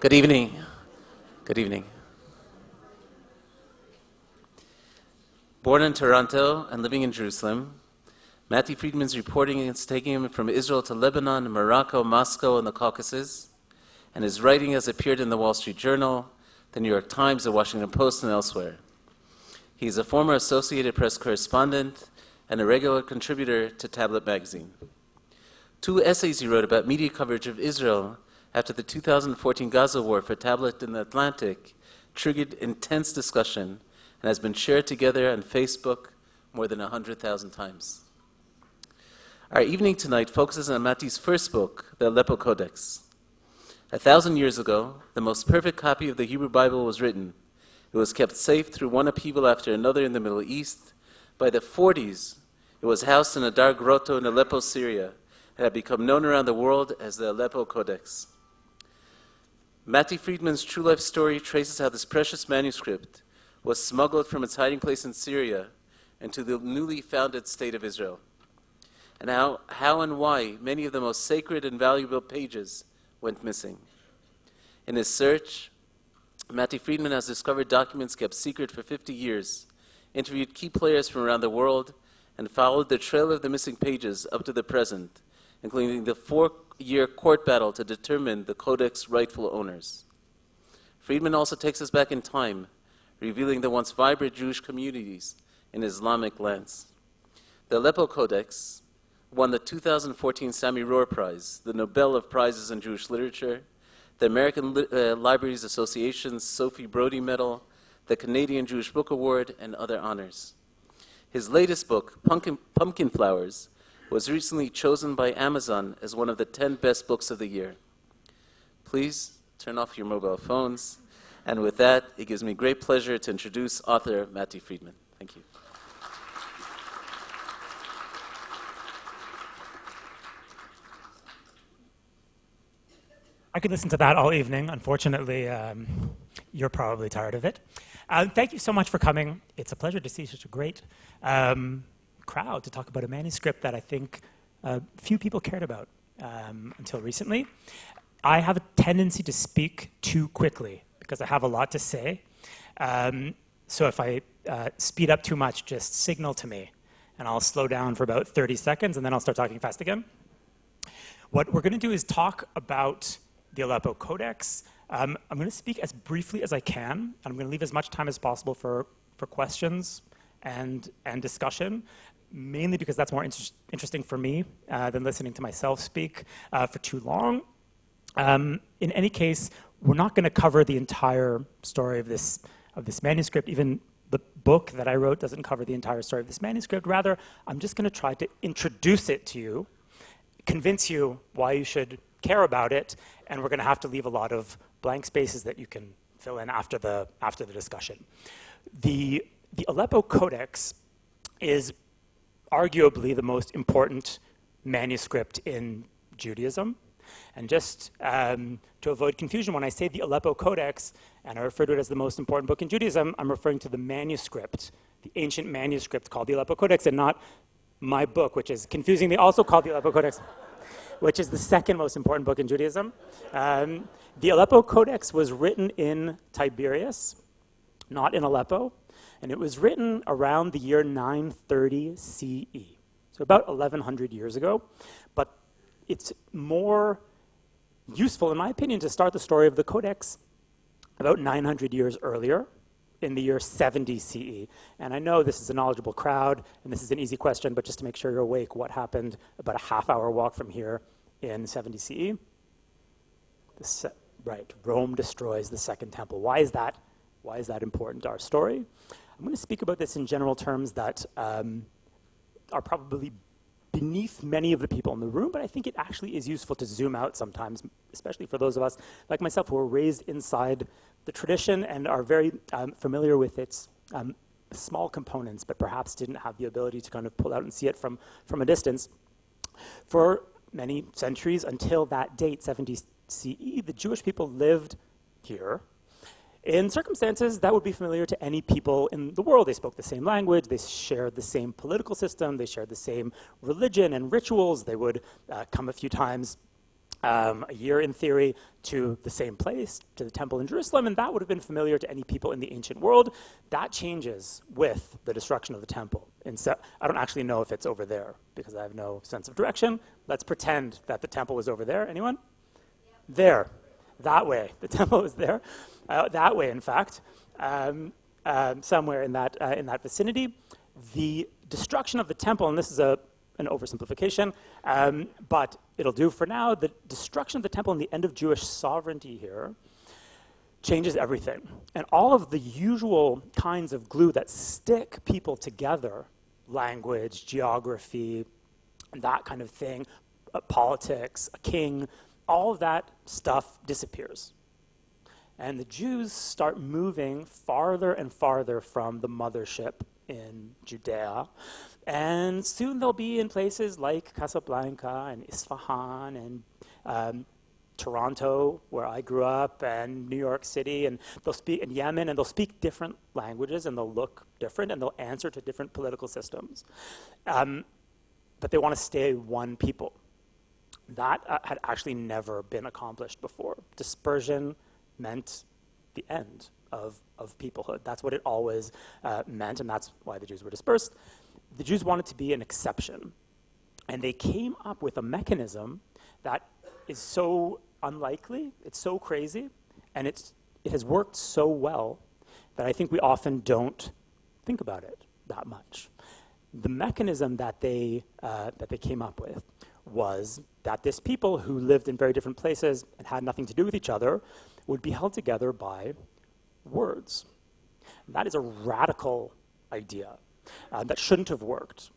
Good evening. Good evening. Born in Toronto and living in Jerusalem, Matti Friedman's reporting is taking him from Israel to Lebanon, Morocco, Moscow, and the Caucasus, and his writing has appeared in the Wall Street Journal, the New York Times, the Washington Post, and elsewhere. He is a former Associated Press correspondent and a regular contributor to Tablet magazine. 2 essays he wrote about media coverage of Israel after the 2014 Gaza war for Tablet in the Atlantic triggered intense discussion and has been shared together on Facebook more than 100,000 times. Our evening tonight focuses on Matti's first book, the Aleppo Codex. 1,000 years ago, the most perfect copy of the Hebrew Bible was written. It was kept safe through one upheaval after another in the Middle East. By the 40s, it was housed in a dark grotto in Aleppo, Syria, and had become known around the world as the Aleppo Codex. Matti Friedman's true life story traces how this precious manuscript was smuggled from its hiding place in Syria into the newly founded state of Israel, and how and why many of the most sacred and valuable pages went missing. In his search, Matti Friedman has discovered documents kept secret for 50 years, interviewed key players from around the world, and followed the trail of the missing pages up to the present, including the 4-year court battle to determine the Codex's rightful owners. Friedman also takes us back in time, revealing the once vibrant Jewish communities in Islamic lands. The Aleppo Codex won the 2014 Sami Rohr Prize, the Nobel of Prizes in Jewish Literature, the American Libraries Association's Sophie Brody Medal, the Canadian Jewish Book Award, and other honors. His latest book, Pumpkin Flowers, was recently chosen by Amazon as one of the 10 best books of the year. Please turn off your mobile phones. And with that, it gives me great pleasure to introduce author Matti Friedman. Thank you. I could listen to that all evening. Unfortunately, you're probably tired of it. Thank you so much for coming. It's a pleasure to see such a great crowd to talk about a manuscript that I think few people cared about until recently. I have a tendency to speak too quickly because I have a lot to say. So if I speed up too much, just signal to me, and I'll slow down for about 30 seconds, and then I'll start talking fast again. What we're going to do is talk about the Aleppo Codex. I'm going to speak as briefly as I can, and I'm going to leave as much time as possible for questions and discussion, mainly because that's more interesting for me than listening to myself speak for too long. In any case, we're not going to cover the entire story of this manuscript. Even the book that I wrote doesn't cover the entire story of this manuscript. Rather, I'm just going to try to introduce it to you, convince you why you should care about it, and we're going to have to leave a lot of blank spaces that you can fill in after the discussion. The Aleppo Codex is arguably the most important manuscript in Judaism. And just to avoid confusion, when I say the Aleppo Codex, and I refer to it as the most important book in Judaism, I'm referring to the manuscript, the ancient manuscript called the Aleppo Codex, and not my book, which is confusingly also called the Aleppo Codex, which is the second most important book in Judaism. The Aleppo Codex was written in Tiberias, not in Aleppo, and it was written around the year 930 CE, so about 1,100 years ago. But it's more useful, in my opinion, to start the story of the Codex about 900 years earlier, in the year 70 CE. And I know this is a knowledgeable crowd, and this is an easy question, but just to make sure you're awake, what happened about a half-hour walk from here in 70 CE? Right, Rome destroys the Second Temple. Why is that? Why is that important to our story? I'm going to speak about this in general terms that are probably beneath many of the people in the room, but I think it actually is useful to zoom out sometimes, especially for those of us like myself who were raised inside the tradition and are very familiar with its small components, but perhaps didn't have the ability to kind of pull out and see it from a distance. For many centuries until that date, 70 CE, the Jewish people lived here in circumstances that would be familiar to any people in the world. They spoke the same language, they shared the same political system, they shared the same religion and rituals. They would come a few times a year in theory to the same place, to the temple in Jerusalem, and that would have been familiar to any people in the ancient world. That changes with the destruction of the temple. And so I don't actually know if it's over there because I have no sense of direction. Let's pretend that the temple was over there. Anyone? Yep. There, that way. The temple was there, that way, in fact, somewhere in that vicinity. The destruction of the temple, and this is an oversimplification, but it'll do for now. The destruction of the temple and the end of Jewish sovereignty here changes everything. And all of the usual kinds of glue that stick people together, language, geography, and that kind of thing, politics, a king, all of that stuff disappears. And the Jews start moving farther and farther from the mothership in Judea. And soon they'll be in places like Casablanca and Isfahan and Toronto, where I grew up, and New York City, and they'll speak in Yemen, and they'll speak different languages, and they'll look different, and they'll answer to different political systems. But they want to stay one people. That had actually never been accomplished before. Dispersion meant the end of peoplehood. That's what it always meant, and that's why the Jews were dispersed. The Jews wanted to be an exception, and they came up with a mechanism that is so unlikely, it's so crazy, and it has worked so well that I think we often don't think about it that much. The mechanism that they came up with was that this people who lived in very different places and had nothing to do with each other would be held together by words. That is a radical idea that shouldn't have worked.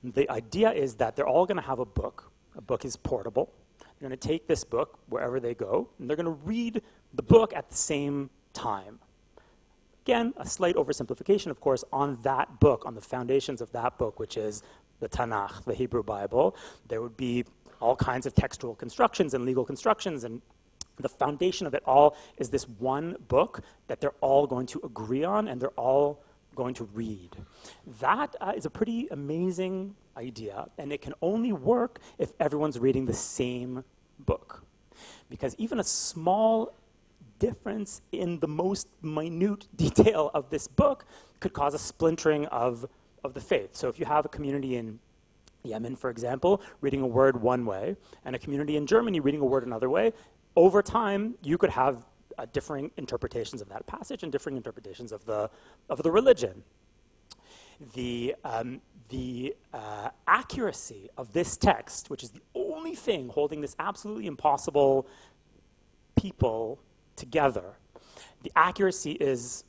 The idea is that they're all going to have a book. A book is portable. They're going to take this book wherever they go, and they're going to read the book at the same time. Again, a slight oversimplification, of course, on that book, on the foundations of that book, which is the Tanakh, the Hebrew Bible. There would be all kinds of textual constructions and legal constructions, and the foundation of it all is this one book that they're all going to agree on, and they're all going to read. That is a pretty amazing idea, and it can only work if everyone's reading the same book. Because even a small difference in the most minute detail of this book could cause a splintering of the faith. So if you have a community in Yemen, for example, reading a word one way, and a community in Germany reading a word another way, over time you could have differing interpretations of that passage and differing interpretations of the religion. The accuracy of this text, which is the only thing holding this absolutely impossible people together, the accuracy is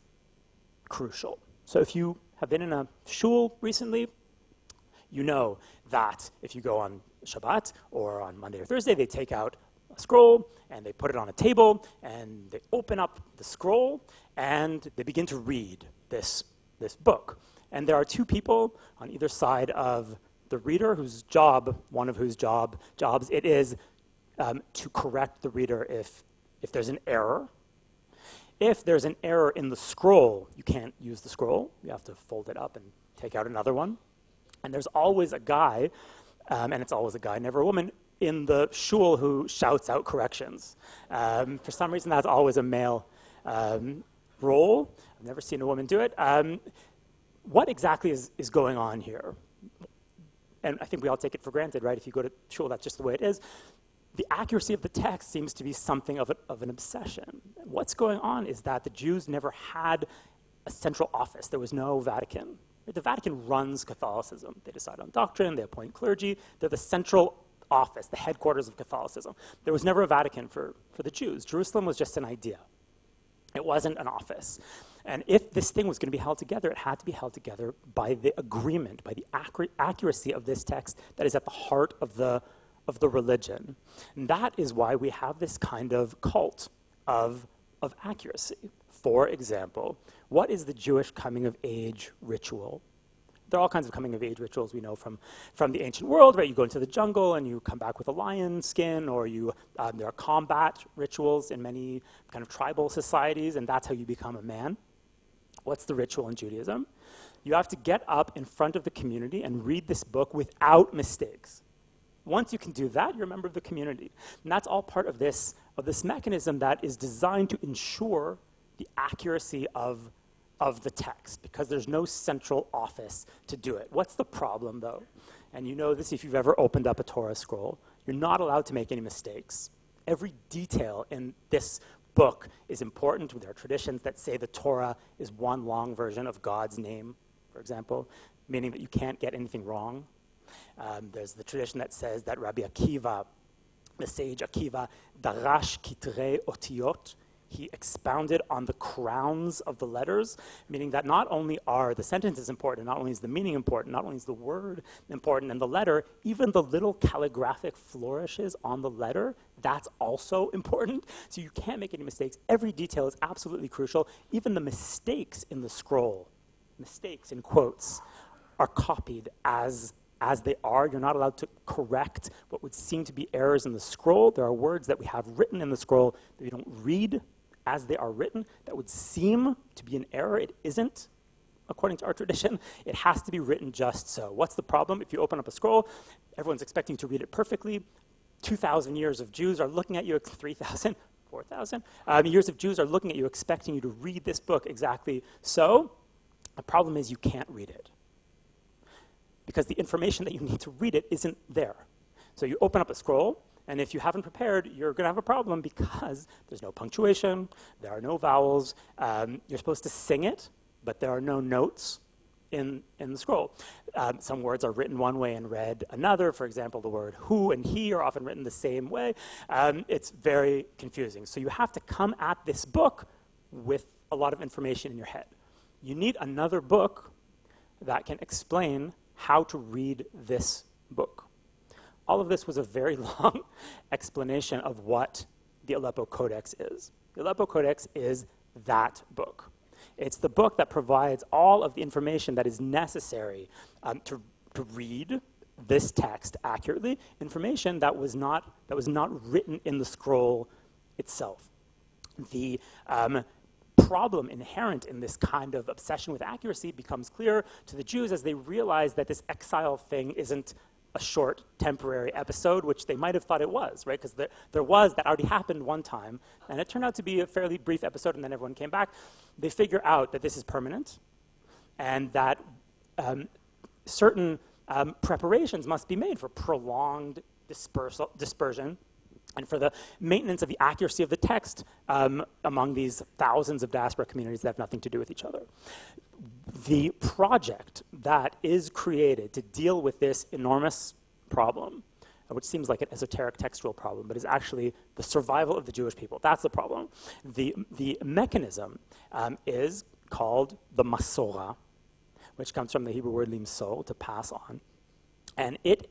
crucial. So if you have been in a shul recently, you know that if you go on Shabbat or on Monday or Thursday, they take out a scroll and they put it on a table and they open up the scroll and they begin to read this book. And there are two people on either side of the reader whose job, one of whose jobs it is to correct the reader if there's an error. If there's an error in the scroll, you can't use the scroll. You have to fold it up and take out another one. And there's always a guy, and it's always a guy, never a woman, in the shul who shouts out corrections. For some reason, that's always a male role. I've never seen a woman do it. What exactly is going on here? And I think we all take it for granted, right? If you go to shul, that's just the way it is. The accuracy of the text seems to be something of an obsession. What's going on is that the Jews never had a central office. There was no Vatican. The Vatican runs Catholicism. They decide on doctrine, they appoint clergy. They're the central office, the headquarters of Catholicism. There was never a Vatican for the Jews. Jerusalem was just an idea. It wasn't an office. And if this thing was going to be held together, it had to be held together by the agreement, by the accuracy of this text that is at the heart of the religion. And that is why we have this kind of cult of accuracy. For example, what is the Jewish coming-of-age ritual? There are all kinds of coming-of-age rituals we know from the ancient world, right? You go into the jungle and you come back with a lion skin, or there are combat rituals in many kind of tribal societies, and that's how you become a man. What's the ritual in Judaism? You have to get up in front of the community and read this book without mistakes. Once you can do that, you're a member of the community. And that's all part of this mechanism that is designed to ensure the accuracy of the text, because there's no central office to do it. What's the problem, though? And you know this if you've ever opened up a Torah scroll. You're not allowed to make any mistakes. Every detail in this book is important. There are traditions that say the Torah is one long version of God's name, for example, meaning that you can't get anything wrong. There's the tradition that says that Rabbi Akiva, the sage Akiva, darash kitrei otiyot, he expounded on the crowns of the letters, meaning that not only are the sentences important, not only is the meaning important, not only is the word important and the letter, even the little calligraphic flourishes on the letter, that's also important. So you can't make any mistakes. Every detail is absolutely crucial. Even the mistakes in the scroll, mistakes in quotes, are copied as they are. You're not allowed to correct what would seem to be errors in the scroll. There are words that we have written in the scroll that we don't read as they are written that would seem to be an error. It isn't, according to our tradition. It has to be written just so. What's the problem? If you open up a scroll, everyone's expecting you to read it perfectly. 2,000 years of Jews are looking at you, 3,000, 4,000 years of Jews are looking at you, expecting you to read this book exactly so. The problem is you can't read it, because the information that you need to read it isn't there. So you open up a scroll, and if you haven't prepared, you're going to have a problem because there's no punctuation, there are no vowels. You're supposed to sing it, but there are no notes in the scroll. Some words are written one way and read another. For example, the word who and he are often written the same way. It's very confusing. So you have to come at this book with a lot of information in your head. You need another book that can explain how to read this book. All of this was a very long explanation of what the Aleppo Codex is. The Aleppo Codex is that book. It's the book that provides all of the information that is necessary to read this text accurately, information that was not written in the scroll itself. The problem inherent in this kind of obsession with accuracy becomes clear to the Jews as they realize that this exile thing isn't a short, temporary episode, which they might have thought it was, right? Because there was, that already happened one time, and it turned out to be a fairly brief episode, and then everyone came back. They figure out that this is permanent, and that certain preparations must be made for prolonged dispersion, and for the maintenance of the accuracy of the text among these thousands of diaspora communities that have nothing to do with each other. The project that is created to deal with this enormous problem, which seems like an esoteric textual problem, but is actually the survival of the Jewish people. That's the problem. The mechanism is called the Masorah, which comes from the Hebrew word limsor, to pass on. And it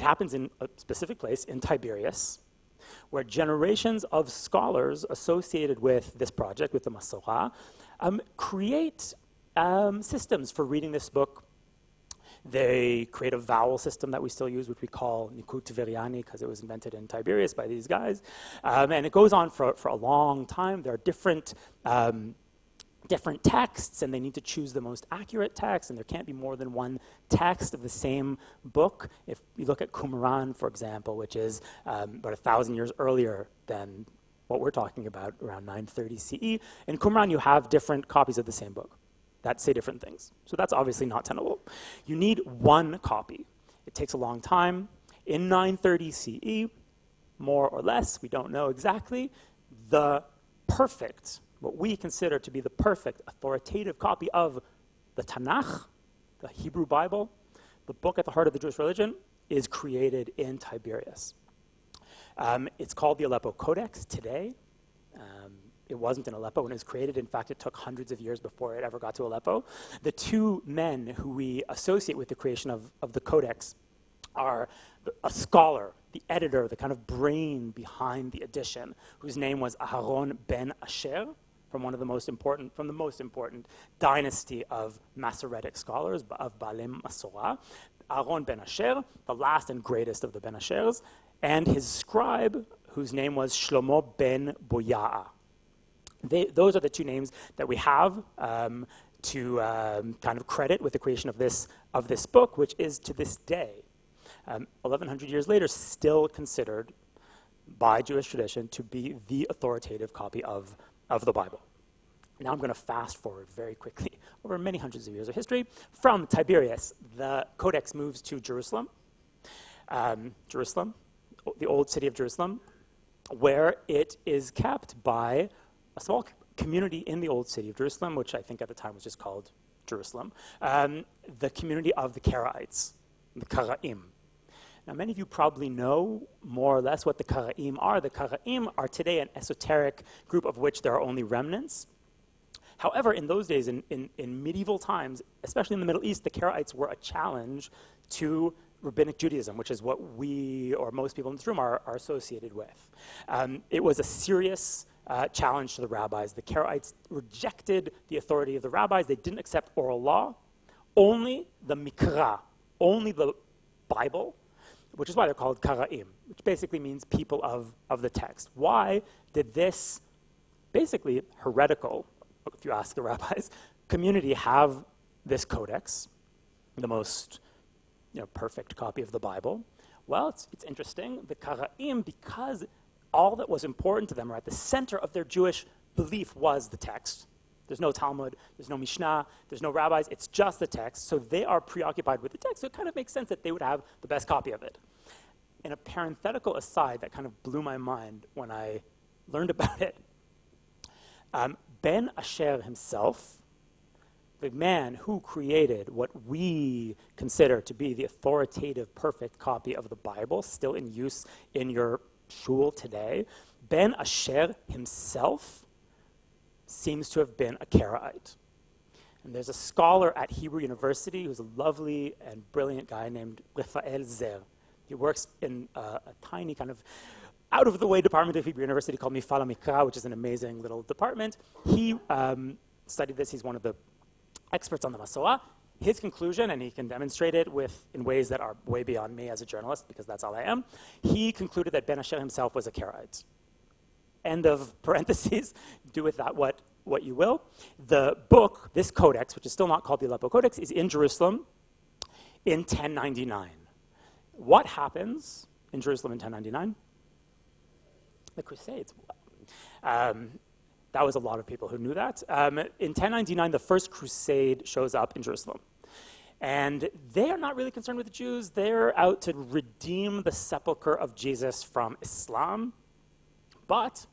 happens in a specific place in Tiberias, where generations of scholars associated with this project, with the Masorah, create systems for reading this book. They create a vowel system that we still use, which we call Nikut Veriani, because it was invented in Tiberias by these guys. And it goes on for a long time. There are different texts, and they need to choose the most accurate text, and there can't be more than one text of the same book. If you look at Qumran, for example, which is about 1,000 years earlier than what we're talking about, around 930 CE, in Qumran you have different copies of the same book that say different things. So that's obviously not tenable. You need one copy. It takes a long time. In 930 CE, more or less, we don't know exactly, the perfect, what we consider to be the perfect authoritative copy of the Tanakh, the Hebrew Bible, the book at the heart of the Jewish religion, is created in Tiberias. It's called the Aleppo Codex today. It wasn't in Aleppo when it was created. In fact, it took hundreds of years before it ever got to Aleppo. The two men who we associate with the creation of the Codex are a scholar, the editor, the kind of brain behind the edition, whose name was Aharon ben Asher, from the most important dynasty of Masoretic scholars, of Baalei Masorah. Aharon ben Asher, the last and greatest of the Ben Ashers, and his scribe, whose name was Shlomo ben Boya'a. Those are the two names that we have to kind of credit with the creation of this book, which is to this day 1,100 years later, still considered by Jewish tradition to be the authoritative copy of the Bible. Now I'm going to fast forward very quickly over many hundreds of years of history. From Tiberias, the Codex moves to Jerusalem, the old city of Jerusalem, where it is kept by a small community in the old city of Jerusalem, which I think at the time was just called Jerusalem, the community of the Karaites, the Karaim. Now, many of you probably know more or less what the Karaim are. The Karaim are today an esoteric group of which there are only remnants. However, in those days, in medieval times, especially in the Middle East, the Karaites were a challenge to Rabbinic Judaism, which is what we, or most people in this room, are associated with. It was a serious challenge to the rabbis. The Karaites rejected the authority of the rabbis. They didn't accept oral law, only the Mikra, only the Bible, which is why they're called Karaim, which basically means people of the text. Why did this basically heretical, if you ask the rabbis, community have this codex, the most perfect copy of the Bible? Well, it's interesting. The Karaim, because all that was important to them, or at the center of their Jewish belief, was the text. There's no Talmud, there's no Mishnah, there's no rabbis, it's just the text. So they are preoccupied with the text, so it kind of makes sense that they would have the best copy of it. In a parenthetical aside that kind of blew my mind when I learned about it, Ben Asher himself, the man who created what we consider to be the authoritative, perfect copy of the Bible, still in use in your shul today, Ben Asher himself seems to have been a Karaite. And there's a scholar at Hebrew University who's a lovely and brilliant guy named Rafael Zer. He works in a tiny kind of out-of-the-way department of Hebrew University called Mifal HaMikra, which is an amazing little department. He studied this. He's one of the experts on the Masorah. His conclusion, and he can demonstrate it in ways that are way beyond me as a journalist, because that's all I am, he concluded that Ben Asher himself was a Karaite. End of parentheses. Do with that what you will. The book, this codex, which is still not called the Aleppo Codex, is in Jerusalem in 1099. What happens in Jerusalem in 1099? The Crusades. That was a lot of people who knew that. In 1099, the first crusade shows up in Jerusalem. And they are not really concerned with the Jews. They're out to redeem the sepulcher of Jesus from Islam. But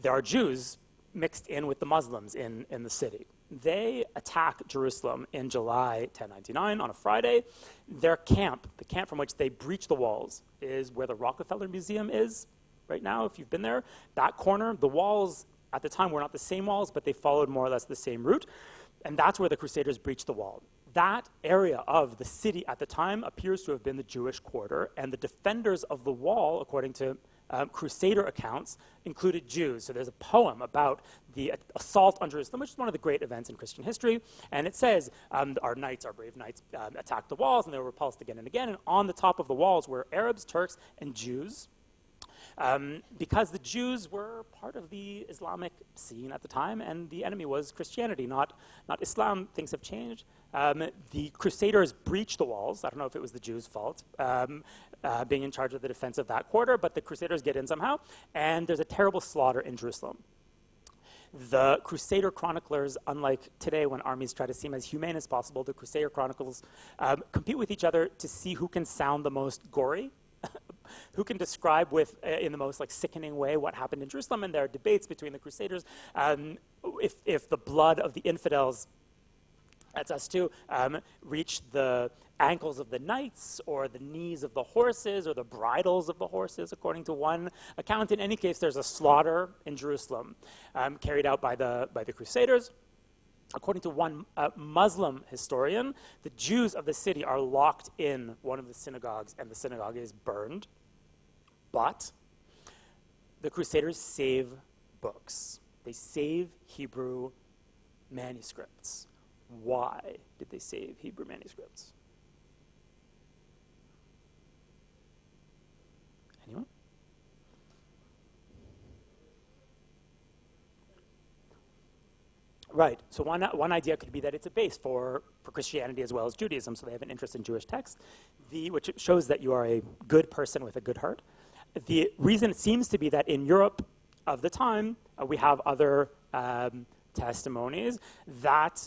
there are Jews mixed in with the Muslims in the city. They attack Jerusalem in July 1099 on a Friday. Their camp, the camp from which they breach the walls, is where the Rockefeller Museum is right now, if you've been there. That corner, the walls at the time were not the same walls, but they followed more or less the same route. And that's where the Crusaders breached the wall. That area of the city at the time appears to have been the Jewish quarter, and the defenders of the wall, according to Crusader accounts, included Jews. So there's a poem about the assault on Jerusalem, which is one of the great events in Christian history. And it says, our brave knights, attacked the walls, and they were repulsed again and again. And on the top of the walls were Arabs, Turks, and Jews. Because the Jews were part of the Islamic scene at the time, and the enemy was Christianity, not Islam. Things have changed. The Crusaders breached the walls. I don't know if it was the Jews' fault, being in charge of the defense of that quarter, but the Crusaders get in somehow, and there's a terrible slaughter in Jerusalem. The Crusader chroniclers, unlike today when armies try to seem as humane as possible, the Crusader chronicles compete with each other to see who can sound the most gory, who can describe in the most sickening way what happened in Jerusalem. And there are debates between the Crusaders if the blood of the infidels, that's us too, reached the ankles of the knights or the knees of the horses or the bridles of the horses, according to one account. In any case, there's a slaughter in Jerusalem carried out by the Crusaders. According to one Muslim historian, the Jews of the city are locked in one of the synagogues, and the synagogue is burned. But the Crusaders save books. They save Hebrew manuscripts. Why did they save Hebrew manuscripts? Anyone? Right. So one idea could be that it's a base for Christianity as well as Judaism, so they have an interest in Jewish texts, which shows that you are a good person with a good heart. The reason seems to be that in Europe of the time, we have other testimonies that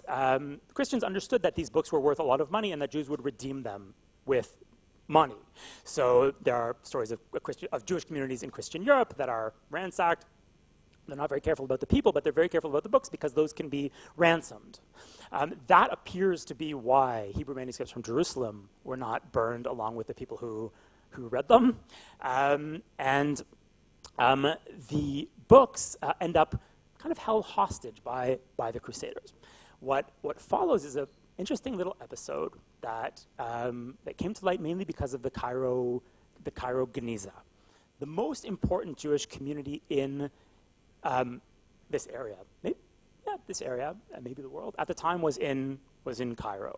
Christians understood that these books were worth a lot of money and that Jews would redeem them with money. So there are stories of Jewish communities in Christian Europe that are ransacked. They're not very careful about the people, but they're very careful about the books because those can be ransomed. That appears to be why Hebrew manuscripts from Jerusalem were not burned along with the people who read them. The books end up kind of held hostage by the Crusaders. What follows is an interesting little episode that came to light mainly because of the Cairo Geniza. The most important Jewish community in this area, maybe the world, at the time was in Cairo.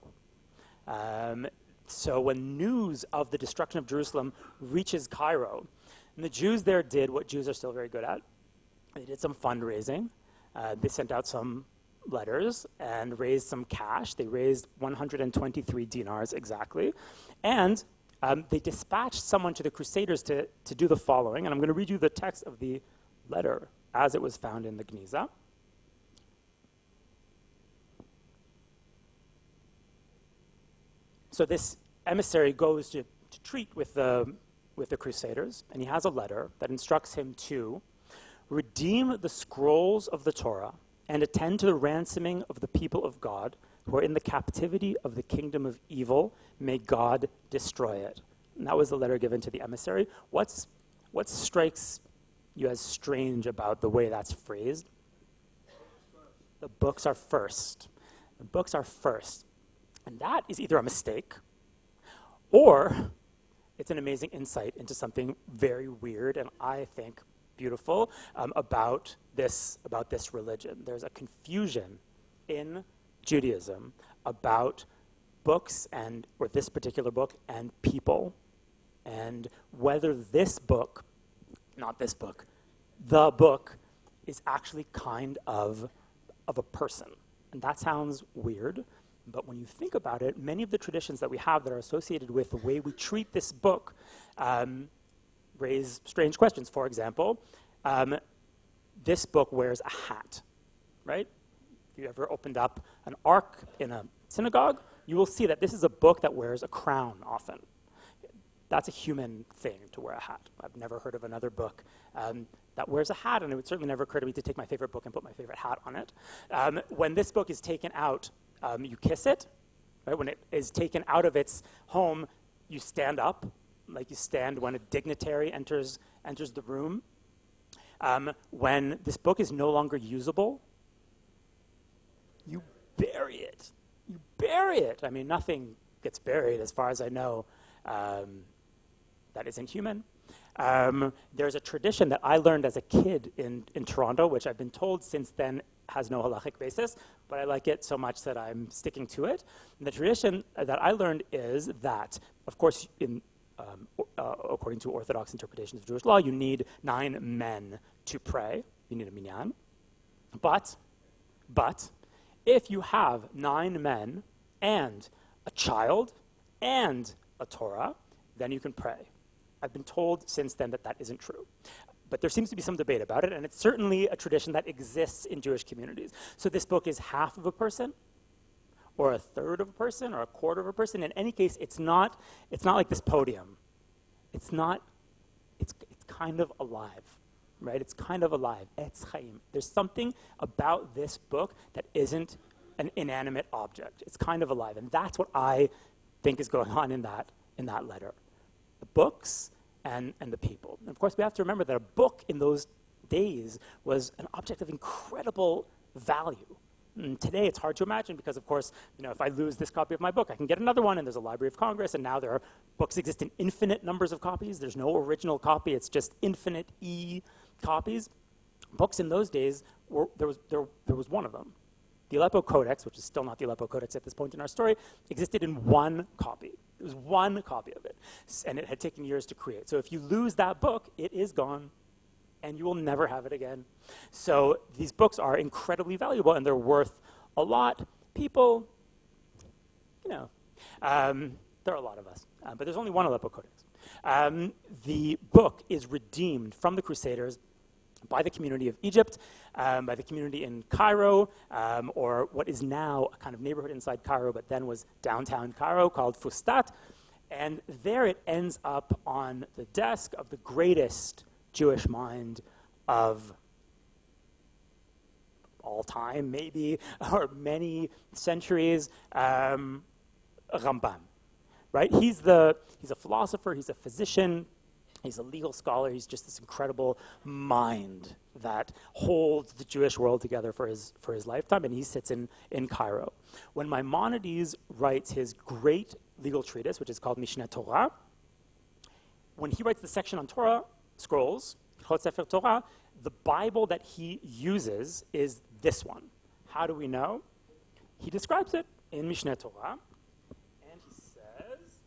So when news of the destruction of Jerusalem reaches Cairo, and the Jews there did what Jews are still very good at. They did some fundraising. They sent out some letters and raised some cash. They raised 123 dinars exactly. And they dispatched someone to the Crusaders to do the following. And I'm going to read you the text of the letter as it was found in the Geniza. So this emissary goes to treat with the Crusaders, and he has a letter that instructs him to redeem the scrolls of the Torah and attend to the ransoming of the people of God who are in the captivity of the kingdom of evil. May God destroy it. And that was the letter given to the emissary. What strikes you as strange about the way that's phrased? The books are first. The books are first. And that is either a mistake or it's an amazing insight into something very weird and I think beautiful about this religion. There's a confusion in Judaism about books or this particular book and people, and whether this book, not this book, the book is actually kind of a person. And that sounds weird, but when you think about it, many of the traditions that we have that are associated with the way we treat this book raise strange questions. For example, this book wears a hat, right? If you ever opened up an ark in a synagogue, you will see that this is a book that wears a crown often. That's a human thing to wear a hat. I've never heard of another book that wears a hat, and it would certainly never occur to me to take my favorite book and put my favorite hat on it. When this book is taken out, you kiss it, right? When it is taken out of its home, you stand up, like you stand when a dignitary enters the room. When this book is no longer usable, you bury it. You bury it. I mean, nothing gets buried, as far as I know, that isn't human. There's a tradition that I learned as a kid in Toronto, which I've been told since then has no halachic basis, but I like it so much that I'm sticking to it. And the tradition that I learned is that, of course, according to Orthodox interpretations of Jewish law, you need 9 men to pray. You need a minyan. But if you have 9 men and a child and a Torah, then you can pray. I've been told since then that isn't true. But there seems to be some debate about it, and it's certainly a tradition that exists in Jewish communities. So this book is half of a person, or a third of a person, or a quarter of a person. In any case, it's not like this podium. It's kind of alive, right? It's kind of alive. Etz chaim. There's something about this book that isn't an inanimate object. It's kind of alive, and that's what I think is going on in that letter. The books and the people. And of course, we have to remember that a book in those days was an object of incredible value. And today, it's hard to imagine because, of course, if I lose this copy of my book, I can get another one, and there's a Library of Congress, and now books exist in infinite numbers of copies. There's no original copy. It's just infinite copies. Books in those days, there was one of them. The Aleppo Codex, which is still not the Aleppo Codex at this point in our story, existed in one copy. It was one copy of it, and it had taken years to create. So if you lose that book, it is gone. and you will never have it again. So these books are incredibly valuable, and they're worth a lot. People, there are a lot of us, but there's only one Aleppo Codex. The book is redeemed from the Crusaders by the community of Egypt, by the community in Cairo, or what is now a kind of neighborhood inside Cairo, but then was downtown Cairo, called Fustat. And there it ends up on the desk of the greatest Jewish mind of all time, maybe, or many centuries, Rambam, right? He's a philosopher, he's a physician, he's a legal scholar, he's just this incredible mind that holds the Jewish world together for his lifetime, and he sits in Cairo. When Maimonides writes his great legal treatise, which is called Mishneh Torah, when he writes the section on Torah scrolls, Chot Sefer Torah, the Bible that he uses is this one. How do we know? He describes it in Mishneh Torah, and he says,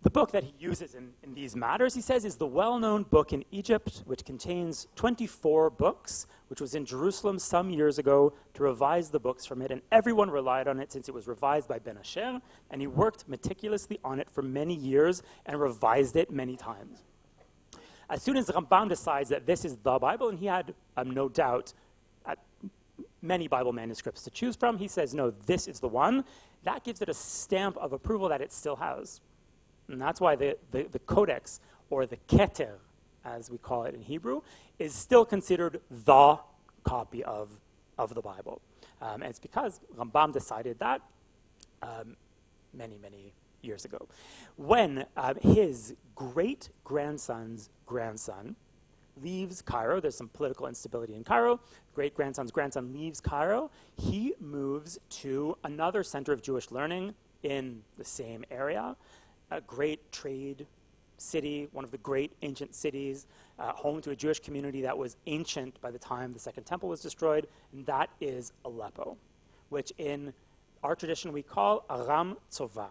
the book that he uses in these matters, he says, is the well-known book in Egypt, which contains 24 books, which was in Jerusalem some years ago to revise the books from it, and everyone relied on it since it was revised by Ben Asher, and he worked meticulously on it for many years and revised it many times. As soon as Rambam decides that this is the Bible, and he had no doubt many Bible manuscripts to choose from, he says, no, this is the one. That gives it a stamp of approval that it still has. And that's why the Codex, or the Keter, as we call it in Hebrew, is still considered the copy of the Bible. And it's because Rambam decided that many, many years ago. When his great-grandson's grandson leaves Cairo, there's some political instability in Cairo, great-grandson's grandson leaves Cairo, he moves to another center of Jewish learning in the same area, a great trade city, one of the great ancient cities, home to a Jewish community that was ancient by the time the Second Temple was destroyed, and that is Aleppo, which in our tradition we call Aram Tzova.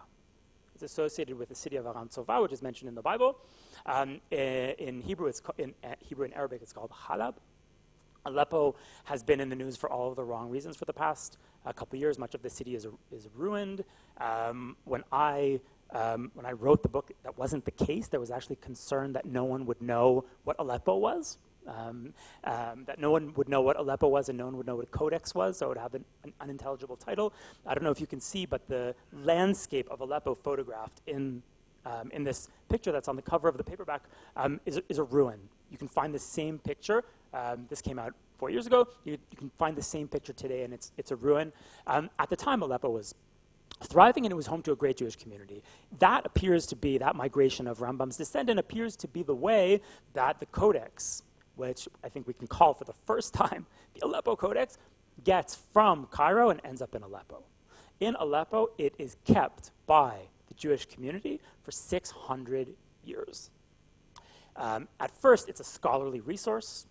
It's associated with the city of Aram Tzova, which is mentioned in the Bible. In Hebrew, in Hebrew and Arabic, it's called Halab. Aleppo has been in the news for all of the wrong reasons for the past couple years. Much of the city is ruined. When I wrote the book, that wasn't the case. There was actually concern that no one would know what Aleppo was, that no one would know what Aleppo was and no one would know what a codex was, so it would have an unintelligible title. I don't know if you can see, but the landscape of Aleppo photographed in this picture that's on the cover of the paperback is a ruin. You can find the same picture. This came out 4 years ago. You can find the same picture today, and it's a ruin. At the time, Aleppo was thriving, and it was home to a great Jewish community. That appears to be, that migration of Rambam's descendant appears to be the way that the Codex, which I think we can call for the first time the Aleppo Codex, gets from Cairo and ends up in Aleppo. In Aleppo, it is kept by the Jewish community for 600 years. At first, it's a scholarly resource.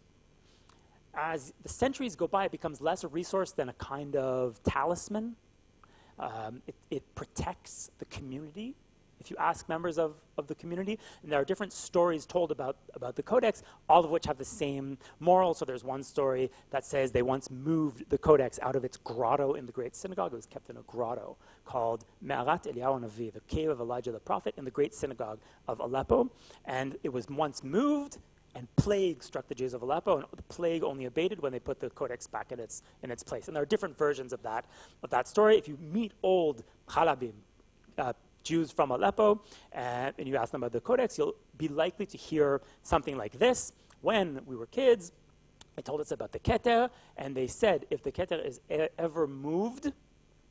As the centuries go by, it becomes less a resource than a kind of talisman. It protects the community. If you ask members of the community, and there are different stories told about the Codex, all of which have the same moral. So there's one story that says they once moved the Codex out of its grotto in the great synagogue. It was kept in a grotto called Me'arat Eliyahu Navi, the cave of Elijah the prophet, in the great synagogue of Aleppo. And it was once moved, and plague struck the Jews of Aleppo, and the plague only abated when they put the Codex back in its place. And there are different versions of that story. If you meet old Halabim, Jews from Aleppo, and you ask them about the Codex, you'll be likely to hear something like this. When we were kids, they told us about the Keter, and they said if the Keter is ever moved,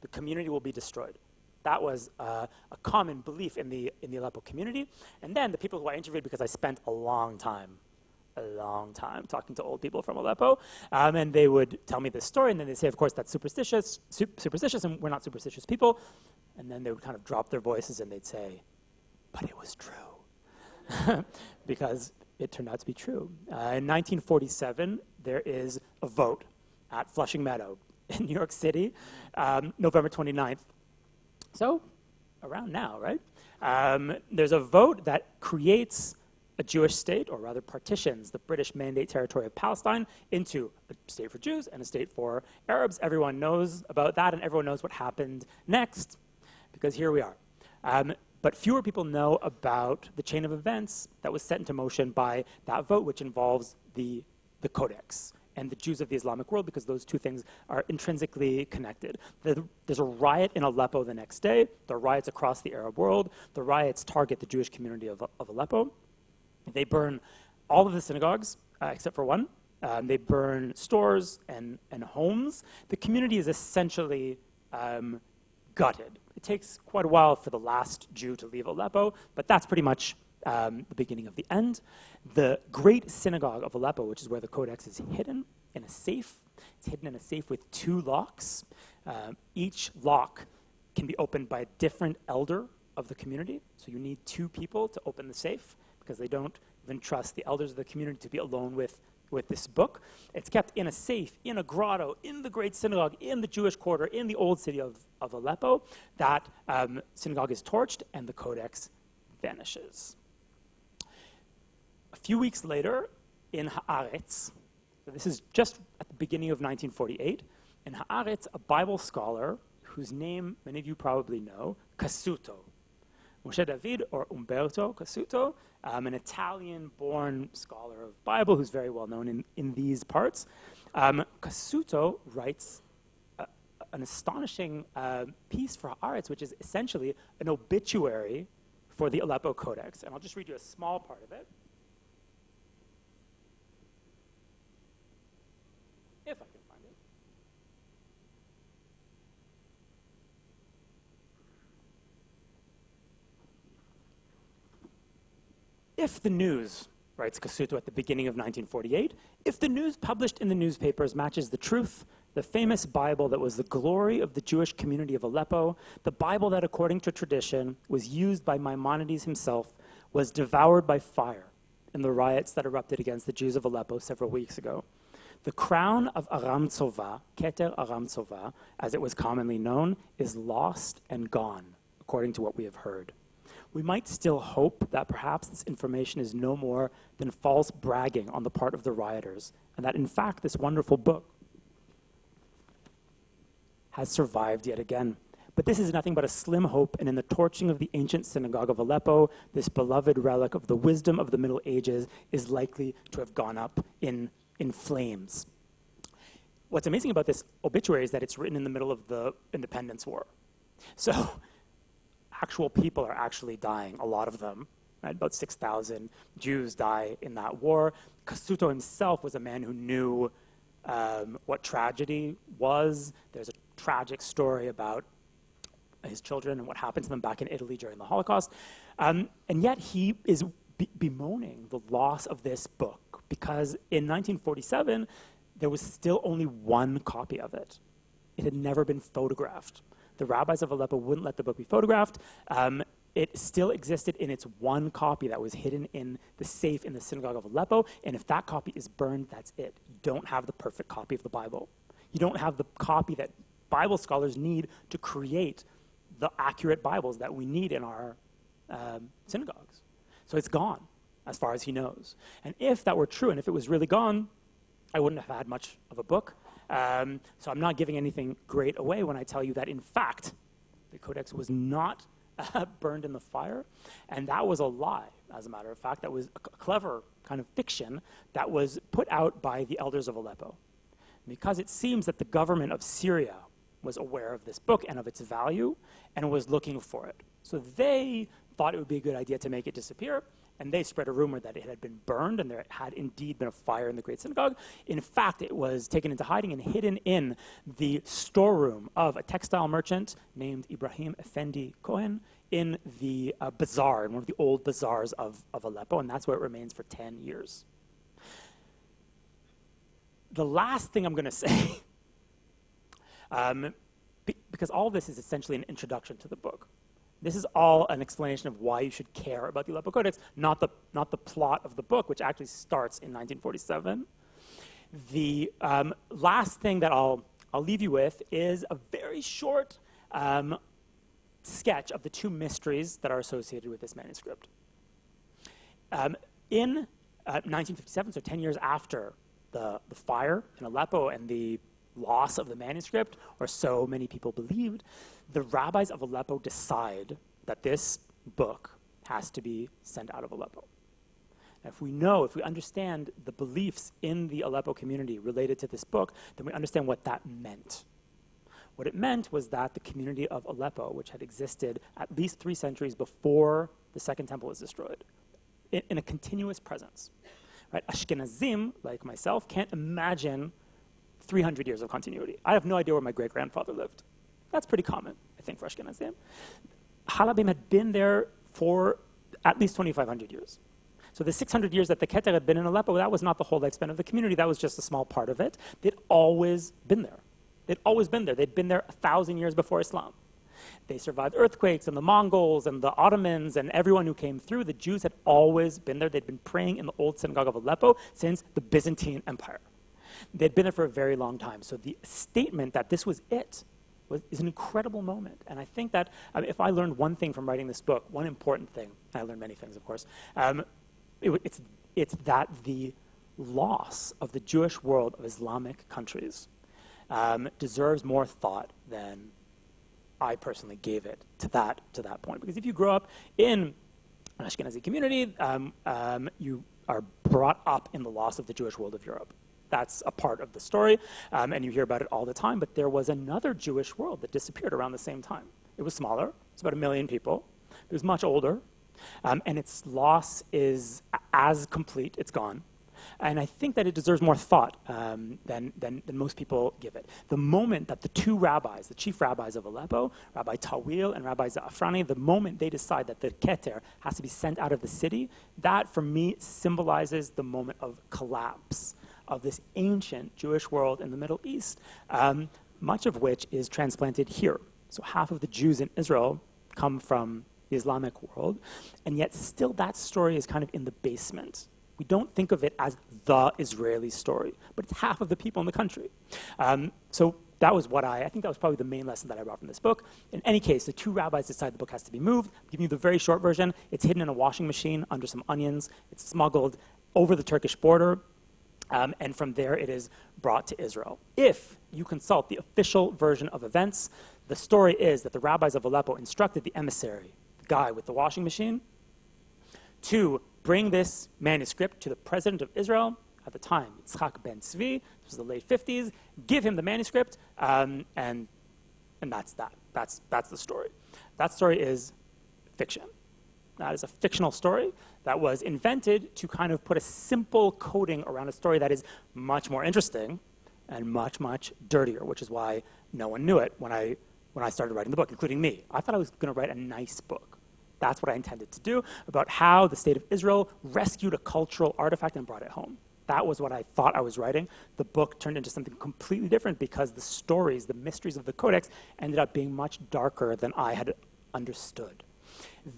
the community will be destroyed. That was a common belief in the Aleppo community. And then the people who I interviewed, because I spent a long time talking to old people from Aleppo, and they would tell me this story, and then they say, of course, that's superstitious, and we're not superstitious people. And then they would kind of drop their voices and they'd say, but it was true. Because it turned out to be true. In 1947, there is a vote at Flushing Meadow in New York City, November 29th. So, around now, right? There's a vote that creates a Jewish state, or rather partitions the British Mandate territory of Palestine into a state for Jews and a state for Arabs. Everyone knows about that, and everyone knows what happened next, because here we are. But fewer people know about the chain of events that was set into motion by that vote, which involves the Codex and the Jews of the Islamic world, because those two things are intrinsically connected. There's a riot in Aleppo the next day. There are riots across the Arab world. The riots target the Jewish community of Aleppo. They burn all of the synagogues, except for one. They burn stores and homes. The community is essentially gutted. It takes quite a while for the last Jew to leave Aleppo, but that's pretty much the beginning of the end. The great synagogue of Aleppo, which is where the Codex is hidden in a safe. It's hidden in a safe with 2 locks. Each lock can be opened by a different elder of the community. So you need 2 people to open the safe, because they don't even trust the elders of the community to be alone with this book. It's kept in a safe, in a grotto, in the great synagogue, in the Jewish quarter, in the old city of Aleppo. That synagogue is torched, and the Codex vanishes. A few weeks later, in Haaretz, so this is just at the beginning of 1948, in Haaretz, a Bible scholar, whose name many of you probably know, Cassuto, Moshe David, or Umberto Cassuto, an Italian-born scholar of Bible who's very well known in these parts. Cassuto writes an astonishing piece for Haaretz, which is essentially an obituary for the Aleppo Codex. And I'll just read you a small part of it. If I can find it. If the news, writes Cassuto at the beginning of 1948, if the news published in the newspapers matches the truth, the famous Bible that was the glory of the Jewish community of Aleppo, the Bible that, according to tradition, was used by Maimonides himself, was devoured by fire in the riots that erupted against the Jews of Aleppo several weeks ago. The crown of Aram Tzova, Keter Aram Tzova, as it was commonly known, is lost and gone, according to what we have heard. We might still hope that perhaps this information is no more than false bragging on the part of the rioters, and that in fact this wonderful book has survived yet again. But this is nothing but a slim hope, and in the torching of the ancient synagogue of Aleppo, this beloved relic of the wisdom of the Middle Ages is likely to have gone up in flames. What's amazing about this obituary is that it's written in the middle of the Independence War. So actual people are actually dying, a lot of them. Right? About 6,000 Jews die in that war. Cassuto himself was a man who knew what tragedy was. There's a tragic story about his children and what happened to them back in Italy during the Holocaust. And yet he is bemoaning the loss of this book, because in 1947, there was still only one copy of it. It had never been photographed. The rabbis of Aleppo wouldn't let the book be photographed. It still existed in its one copy that was hidden in the safe in the synagogue of Aleppo, and if that copy is burned, that's it. You don't have the perfect copy of the Bible. You don't have the copy that Bible scholars need to create the accurate Bibles that we need in our synagogues. So it's gone, as far as he knows. And if that were true, and if it was really gone, I wouldn't have had much of a book. So I'm not giving anything great away when I tell you that, in fact, the Codex was not burned in the fire, and that was a lie, as a matter of fact. That was a clever kind of fiction that was put out by the elders of Aleppo, because it seems that the government of Syria was aware of this book and of its value and was looking for it. So they thought it would be a good idea to make it disappear, and they spread a rumor that it had been burned and there had indeed been a fire in the Great Synagogue. In fact, it was taken into hiding and hidden in the storeroom of a textile merchant named Ibrahim Effendi Cohen in the bazaar, in one of the old bazaars of Aleppo, and that's where it remains for 10 years. The last thing I'm going to say, because all this is essentially an introduction to the book. This is all an explanation of why you should care about the Aleppo Codex, not the plot of the book, which actually starts in 1947. The last thing that I'll leave you with is a very short sketch of the two mysteries that are associated with this manuscript. In 1957, so 10 years after the fire in Aleppo and the loss of the manuscript, or so many people believed, the rabbis of Aleppo decide that this book has to be sent out of Aleppo. Now, if we understand the beliefs in the Aleppo community related to this book, then we understand what that meant. What it meant was that the community of Aleppo, which had existed at least 3 centuries before the Second Temple was destroyed, in a continuous presence. Right? Ashkenazim, like myself, can't imagine 300 years of continuity. I have no idea where my great-grandfather lived. That's pretty common, I think, for Ashkenazim. Halabim had been there for at least 2,500 years. So the 600 years that the Keter had been in Aleppo, that was not the whole lifespan of the community. That was just a small part of it. They'd always been there. They'd always been there. They'd been there 1,000 years before Islam. They survived earthquakes and the Mongols and the Ottomans and everyone who came through. The Jews had always been there. They'd been praying in the old synagogue of Aleppo since the Byzantine Empire. They'd been there for a very long time. So the statement that this was it is an incredible moment. And I think that if I learned one thing from writing this book, one important thing, I learned many things, of course, it's that the loss of the Jewish world of Islamic countries deserves more thought than I personally gave it to that point. Because if you grow up in an Ashkenazi community, you are brought up in the loss of the Jewish world of Europe. That's a part of the story, and you hear about it all the time. But there was another Jewish world that disappeared around the same time. It was smaller. It's about 1 million people. It was much older, and its loss is as complete. It's gone. And I think that it deserves more thought than most people give it. The moment that the two rabbis, the chief rabbis of Aleppo, Rabbi Tawil and Rabbi Za'afrani, the moment they decide that the Keter has to be sent out of the city, that for me symbolizes the moment of collapse of this ancient Jewish world in the Middle East, much of which is transplanted here. So half of the Jews in Israel come from the Islamic world, and yet still that story is kind of in the basement. We don't think of it as the Israeli story, but it's half of the people in the country. So that was what I think that was probably the main lesson that I brought from this book. In any case, the two rabbis decide the book has to be moved. I'm giving you the very short version. It's hidden in a washing machine under some onions. It's smuggled over the Turkish border, and from there it is brought to Israel. If you consult the official version of events, the story is that the rabbis of Aleppo instructed the emissary, the guy with the washing machine, to bring this manuscript to the president of Israel at the time, Yitzhak ben Tzvi. This was the late 50s. Give him the manuscript, and that's that. That's the story. That story is fiction. That is a fictional story that was invented to kind of put a simple coating around a story that is much more interesting and much, much dirtier, which is why no one knew it when I started writing the book, including me. I thought I was going to write a nice book. That's what I intended to do, about how the state of Israel rescued a cultural artifact and brought it home. That was what I thought I was writing. The book turned into something completely different because the stories, the mysteries of the Codex, ended up being much darker than I had understood.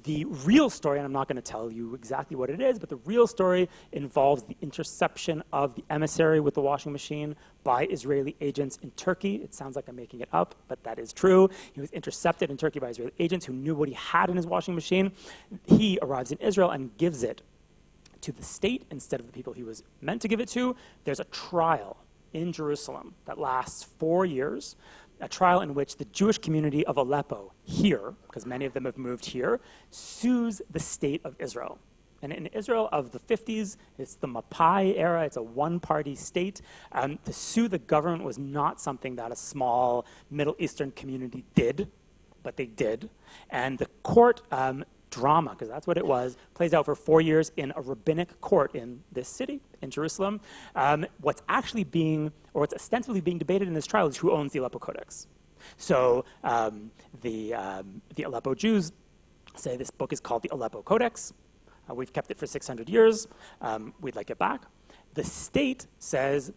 The real story, and I'm not going to tell you exactly what it is, but the real story involves the interception of the emissary with the washing machine by Israeli agents in Turkey. It sounds like I'm making it up, but that is true. He was intercepted in Turkey by Israeli agents who knew what he had in his washing machine. He arrives in Israel and gives it to the state instead of the people he was meant to give it to. There's a trial in Jerusalem that lasts 4 years, a trial in which the Jewish community of Aleppo here, because many of them have moved here, sues the state of Israel. And in Israel of the 50s, it's the Mapai era, it's a one-party state. To sue the government was not something that a small Middle Eastern community did, but they did. And the court drama, because that's what it was, plays out for 4 years in a rabbinic court in this city, in Jerusalem. What's actually being, or what's ostensibly being debated in this trial is who owns the Aleppo Codex. So the Aleppo Jews say this book is called the Aleppo Codex. We've kept it for 600 years. We'd like it back. The state says,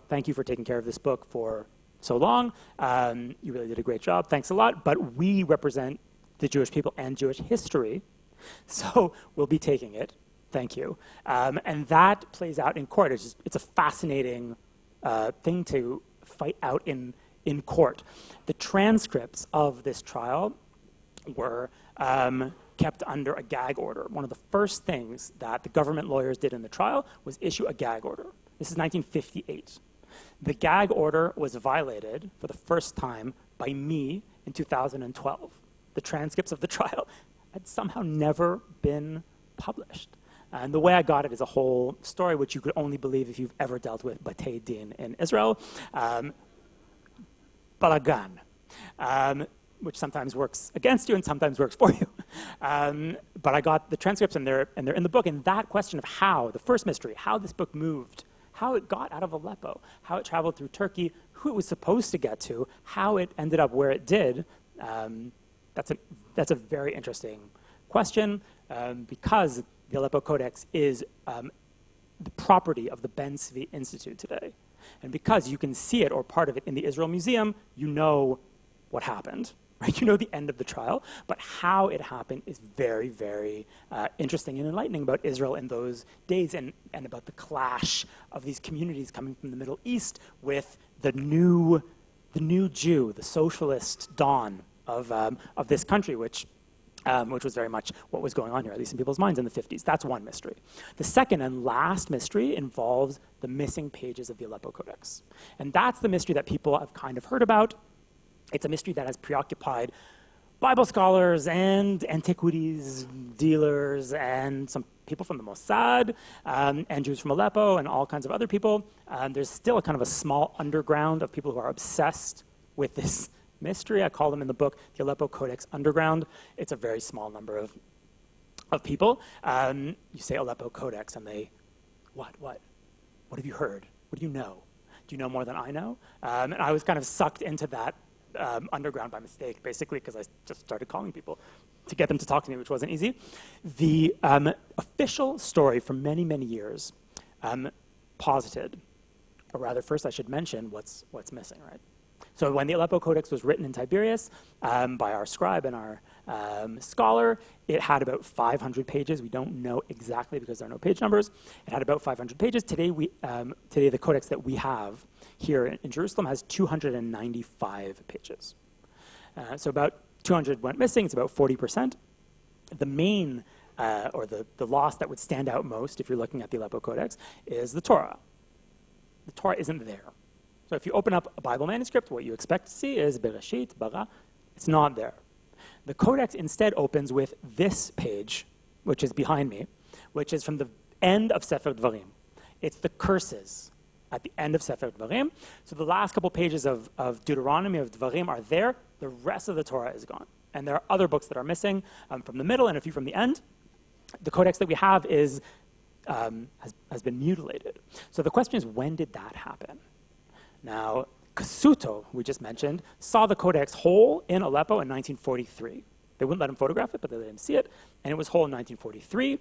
thank you for taking care of this book for so long. You really did a great job. Thanks a lot. But we represent the Jewish people and Jewish history, so we'll be taking it. Thank you. And that plays out in court. It's a fascinating thing to fight out in court. The transcripts of this trial were kept under a gag order. One of the first things that the government lawyers did in the trial was issue a gag order. This is 1958. The gag order was violated for the first time by me in 2012. The transcripts of the trial had somehow never been published. And the way I got it is a whole story which you could only believe if you've ever dealt with Batei Din in Israel. Balagan, which sometimes works against you and sometimes works for you. But I got the transcripts and they're in the book. And that question of how, the first mystery, how this book moved, how it got out of Aleppo, how it traveled through Turkey, who it was supposed to get to, how it ended up where it did, that's a very interesting question because the Aleppo Codex is the property of the Ben Tzvi Institute today. And because you can see it or part of it in the Israel Museum, you know what happened, right? You know the end of the trial, but how it happened is very, very interesting and enlightening about Israel in those days and about the clash of these communities coming from the Middle East with the new Jew, the socialist dawn of this country, which was very much what was going on here, at least in people's minds in the 50s. That's one mystery. The second and last mystery involves the missing pages of the Aleppo Codex. And that's the mystery that people have kind of heard about. It's a mystery that has preoccupied Bible scholars and antiquities dealers and some people from the Mossad and Jews from Aleppo and all kinds of other people. There's still a kind of a small underground of people who are obsessed with this mystery. I call them in the book the Aleppo Codex Underground. It's a very small number of people. You say Aleppo Codex and they, what have you heard? What do you know? Do you know more than I know? And I was kind of sucked into that underground by mistake, basically, because I just started calling people to get them to talk to me, which wasn't easy. The official story for many, many years posited, or rather, first I should mention what's missing, right? So when the Aleppo Codex was written in Tiberias by our scribe and our scholar, it had about 500 pages. We don't know exactly because there are no page numbers. It had about 500 pages. Today, the codex that we have here in Jerusalem has 295 pages. So about 200 went missing. It's about 40%. The main, or the loss that would stand out most if you're looking at the Aleppo Codex is the Torah. The Torah isn't there. So if you open up a Bible manuscript, what you expect to see is Bereshit, Bara. It's not there. The Codex instead opens with this page, which is behind me, which is from the end of Sefer Dvarim. It's the curses at the end of Sefer Dvarim. So the last couple pages of Deuteronomy, of Dvarim, are there. The rest of the Torah is gone. And there are other books that are missing from the middle and a few from the end. The Codex that we have is, has been mutilated. So the question is, when did that happen? Now, Cassuto, we just mentioned, saw the Codex whole in Aleppo in 1943. They wouldn't let him photograph it, but they let him see it, and it was whole in 1943.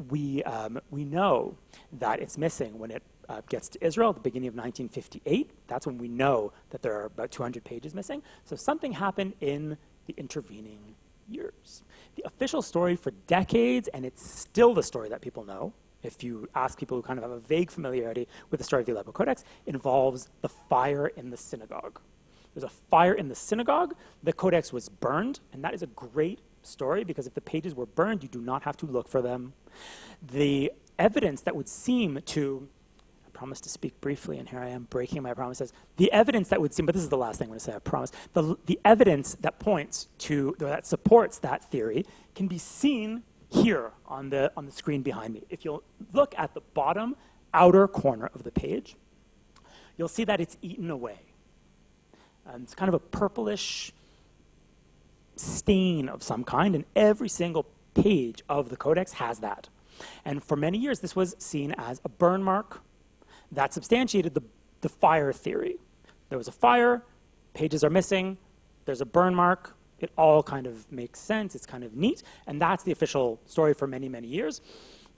We know that it's missing when it gets to Israel at the beginning of 1958. That's when we know that there are about 200 pages missing. So something happened in the intervening years. The official story for decades, and it's still the story that people know, if you ask people who kind of have a vague familiarity with the story of the Aleppo Codex, involves the fire in the synagogue. There's a fire in the synagogue. The Codex was burned, and that is a great story because if the pages were burned, you do not have to look for them. The evidence that would seem to, I promise to speak briefly, and here I am breaking my promises. The evidence that would seem, but this is the last thing I'm going to say, I promise. The evidence that points to, that supports that theory can be seen here on the screen behind me. If you'll look at the bottom outer corner of the page, you'll see that it's eaten away. It's kind of a purplish stain of some kind, and every single page of the Codex has that. And for many years, this was seen as a burn mark that substantiated the fire theory. There was a fire, pages are missing, there's a burn mark, it all kind of makes sense, it's kind of neat, and that's the official story for many, many years.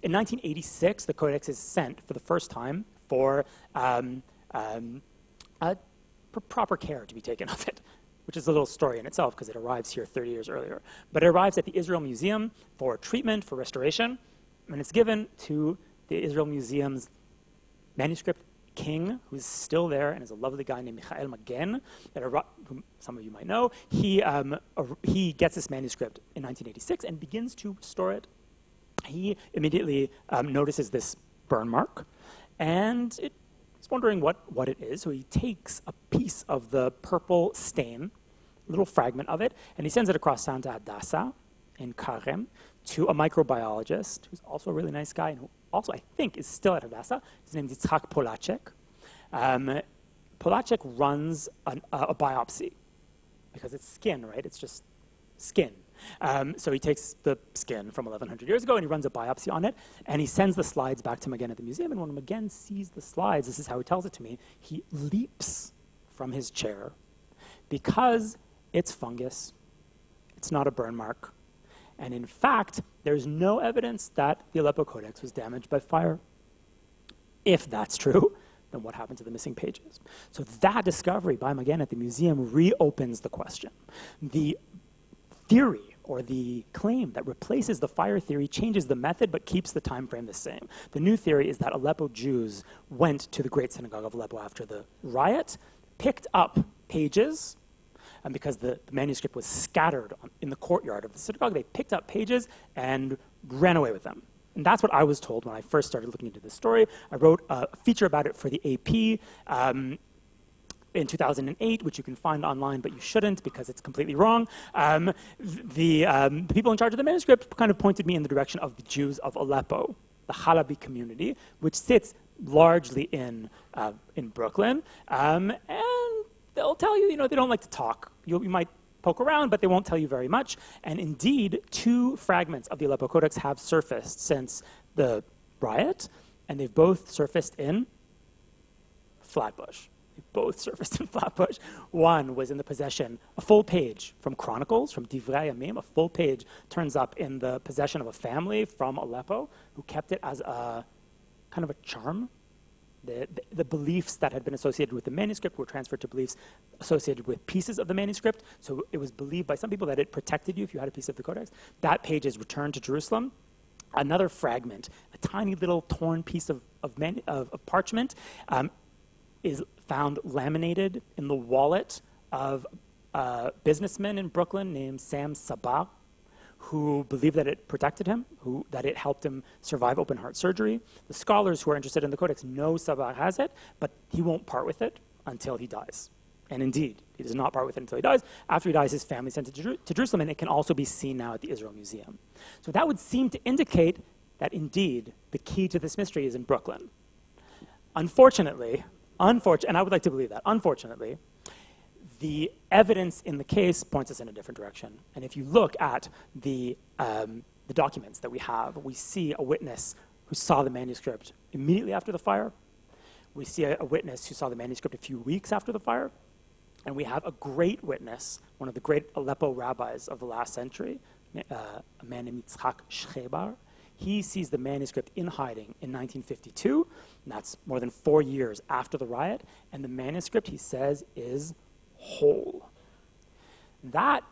In 1986, the Codex is sent for the first time for proper care to be taken of it, which is a little story in itself because it arrives here 30 years earlier. But it arrives at the Israel Museum for treatment, for restoration, and it's given to the Israel Museum's manuscript king who's still there and is a lovely guy named Michael Magen, whom some of you might know. He gets this manuscript in 1986 and begins to store it. He immediately notices this burn mark, and he's wondering what it is. So he takes a piece of the purple stain, a little fragment of it, and he sends it across town to Hadassah in Karem to a microbiologist who's also a really nice guy and who also, I think, is still at Hadassah. His name is Yitzhak Polacek. Polacek runs a biopsy because it's skin, right? It's just skin. So he takes the skin from 1,100 years ago and he runs a biopsy on it, and he sends the slides back to Magen at the museum, and when Magen sees the slides, this is how he tells it to me, he leaps from his chair because it's fungus, it's not a burn mark, and in fact, there's no evidence that the Aleppo Codex was damaged by fire. If that's true, then what happened to the missing pages? So that discovery by Magen at the museum reopens the question. The theory or the claim that replaces the fire theory changes the method but keeps the time frame the same. The new theory is that Aleppo Jews went to the Great Synagogue of Aleppo after the riot, picked up pages, and because the manuscript was scattered in the courtyard of the synagogue, they picked up pages and ran away with them. And that's what I was told when I first started looking into this story. I wrote a feature about it for the AP in 2008, which you can find online, but you shouldn't because it's completely wrong. The people in charge of the manuscript kind of pointed me in the direction of the Jews of Aleppo, the Halabi community, which sits largely in Brooklyn, and they'll tell you, they don't like to talk. You might poke around, but they won't tell you very much. And indeed, 2 fragments of the Aleppo Codex have surfaced since the riot, and they've both surfaced in Flatbush. They both surfaced in Flatbush. One was in the possession, a full page from Chronicles, from Divrei Yamim, a full page turns up in the possession of a family from Aleppo who kept it as a kind of a charm. The beliefs that had been associated with the manuscript were transferred to beliefs associated with pieces of the manuscript. So it was believed by some people that it protected you if you had a piece of the Codex. That page is returned to Jerusalem. Another fragment, a tiny little torn piece of parchment, is found laminated in the wallet of a businessman in Brooklyn named Sam Sabah, who believed that it protected him, that it helped him survive open heart surgery. The scholars who are interested in the Codex know Sabah has it, but he won't part with it until he dies. And indeed, he does not part with it until he dies. After he dies, his family sent it to Jerusalem, and it can also be seen now at the Israel Museum. So that would seem to indicate that indeed the key to this mystery is in Brooklyn. Unfortunately, and I would like to believe that, unfortunately, the evidence in the case points us in a different direction. And if you look at the documents that we have, we see a witness who saw the manuscript immediately after the fire. We see a witness who saw the manuscript a few weeks after the fire. And we have a great witness, one of the great Aleppo rabbis of the last century, a man named Yitzhak Shebar. He sees the manuscript in hiding in 1952, and that's more than 4 years after the riot, and the manuscript, he says, is whole. That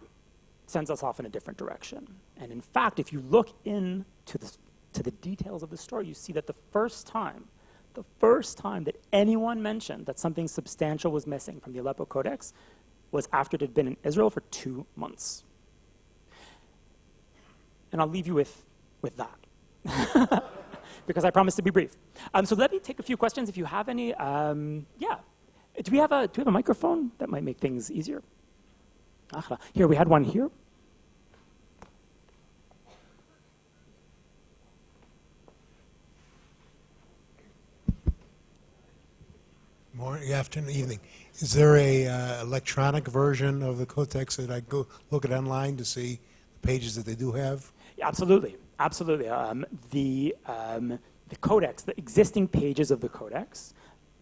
sends us off in a different direction. And in fact, if you look into the details of the story, you see that the first time that anyone mentioned that something substantial was missing from the Aleppo Codex was after it had been in Israel for 2 months. And I'll leave you with that. Because I promised to be brief. So let me take a few questions if you have any. Yeah. Do we have a microphone? That might make things easier. Here, we had one here. Morning, afternoon, evening. Is there a electronic version of the Codex that I go look at online to see the pages that they do have? Yeah, absolutely. The Codex, the existing pages of the Codex,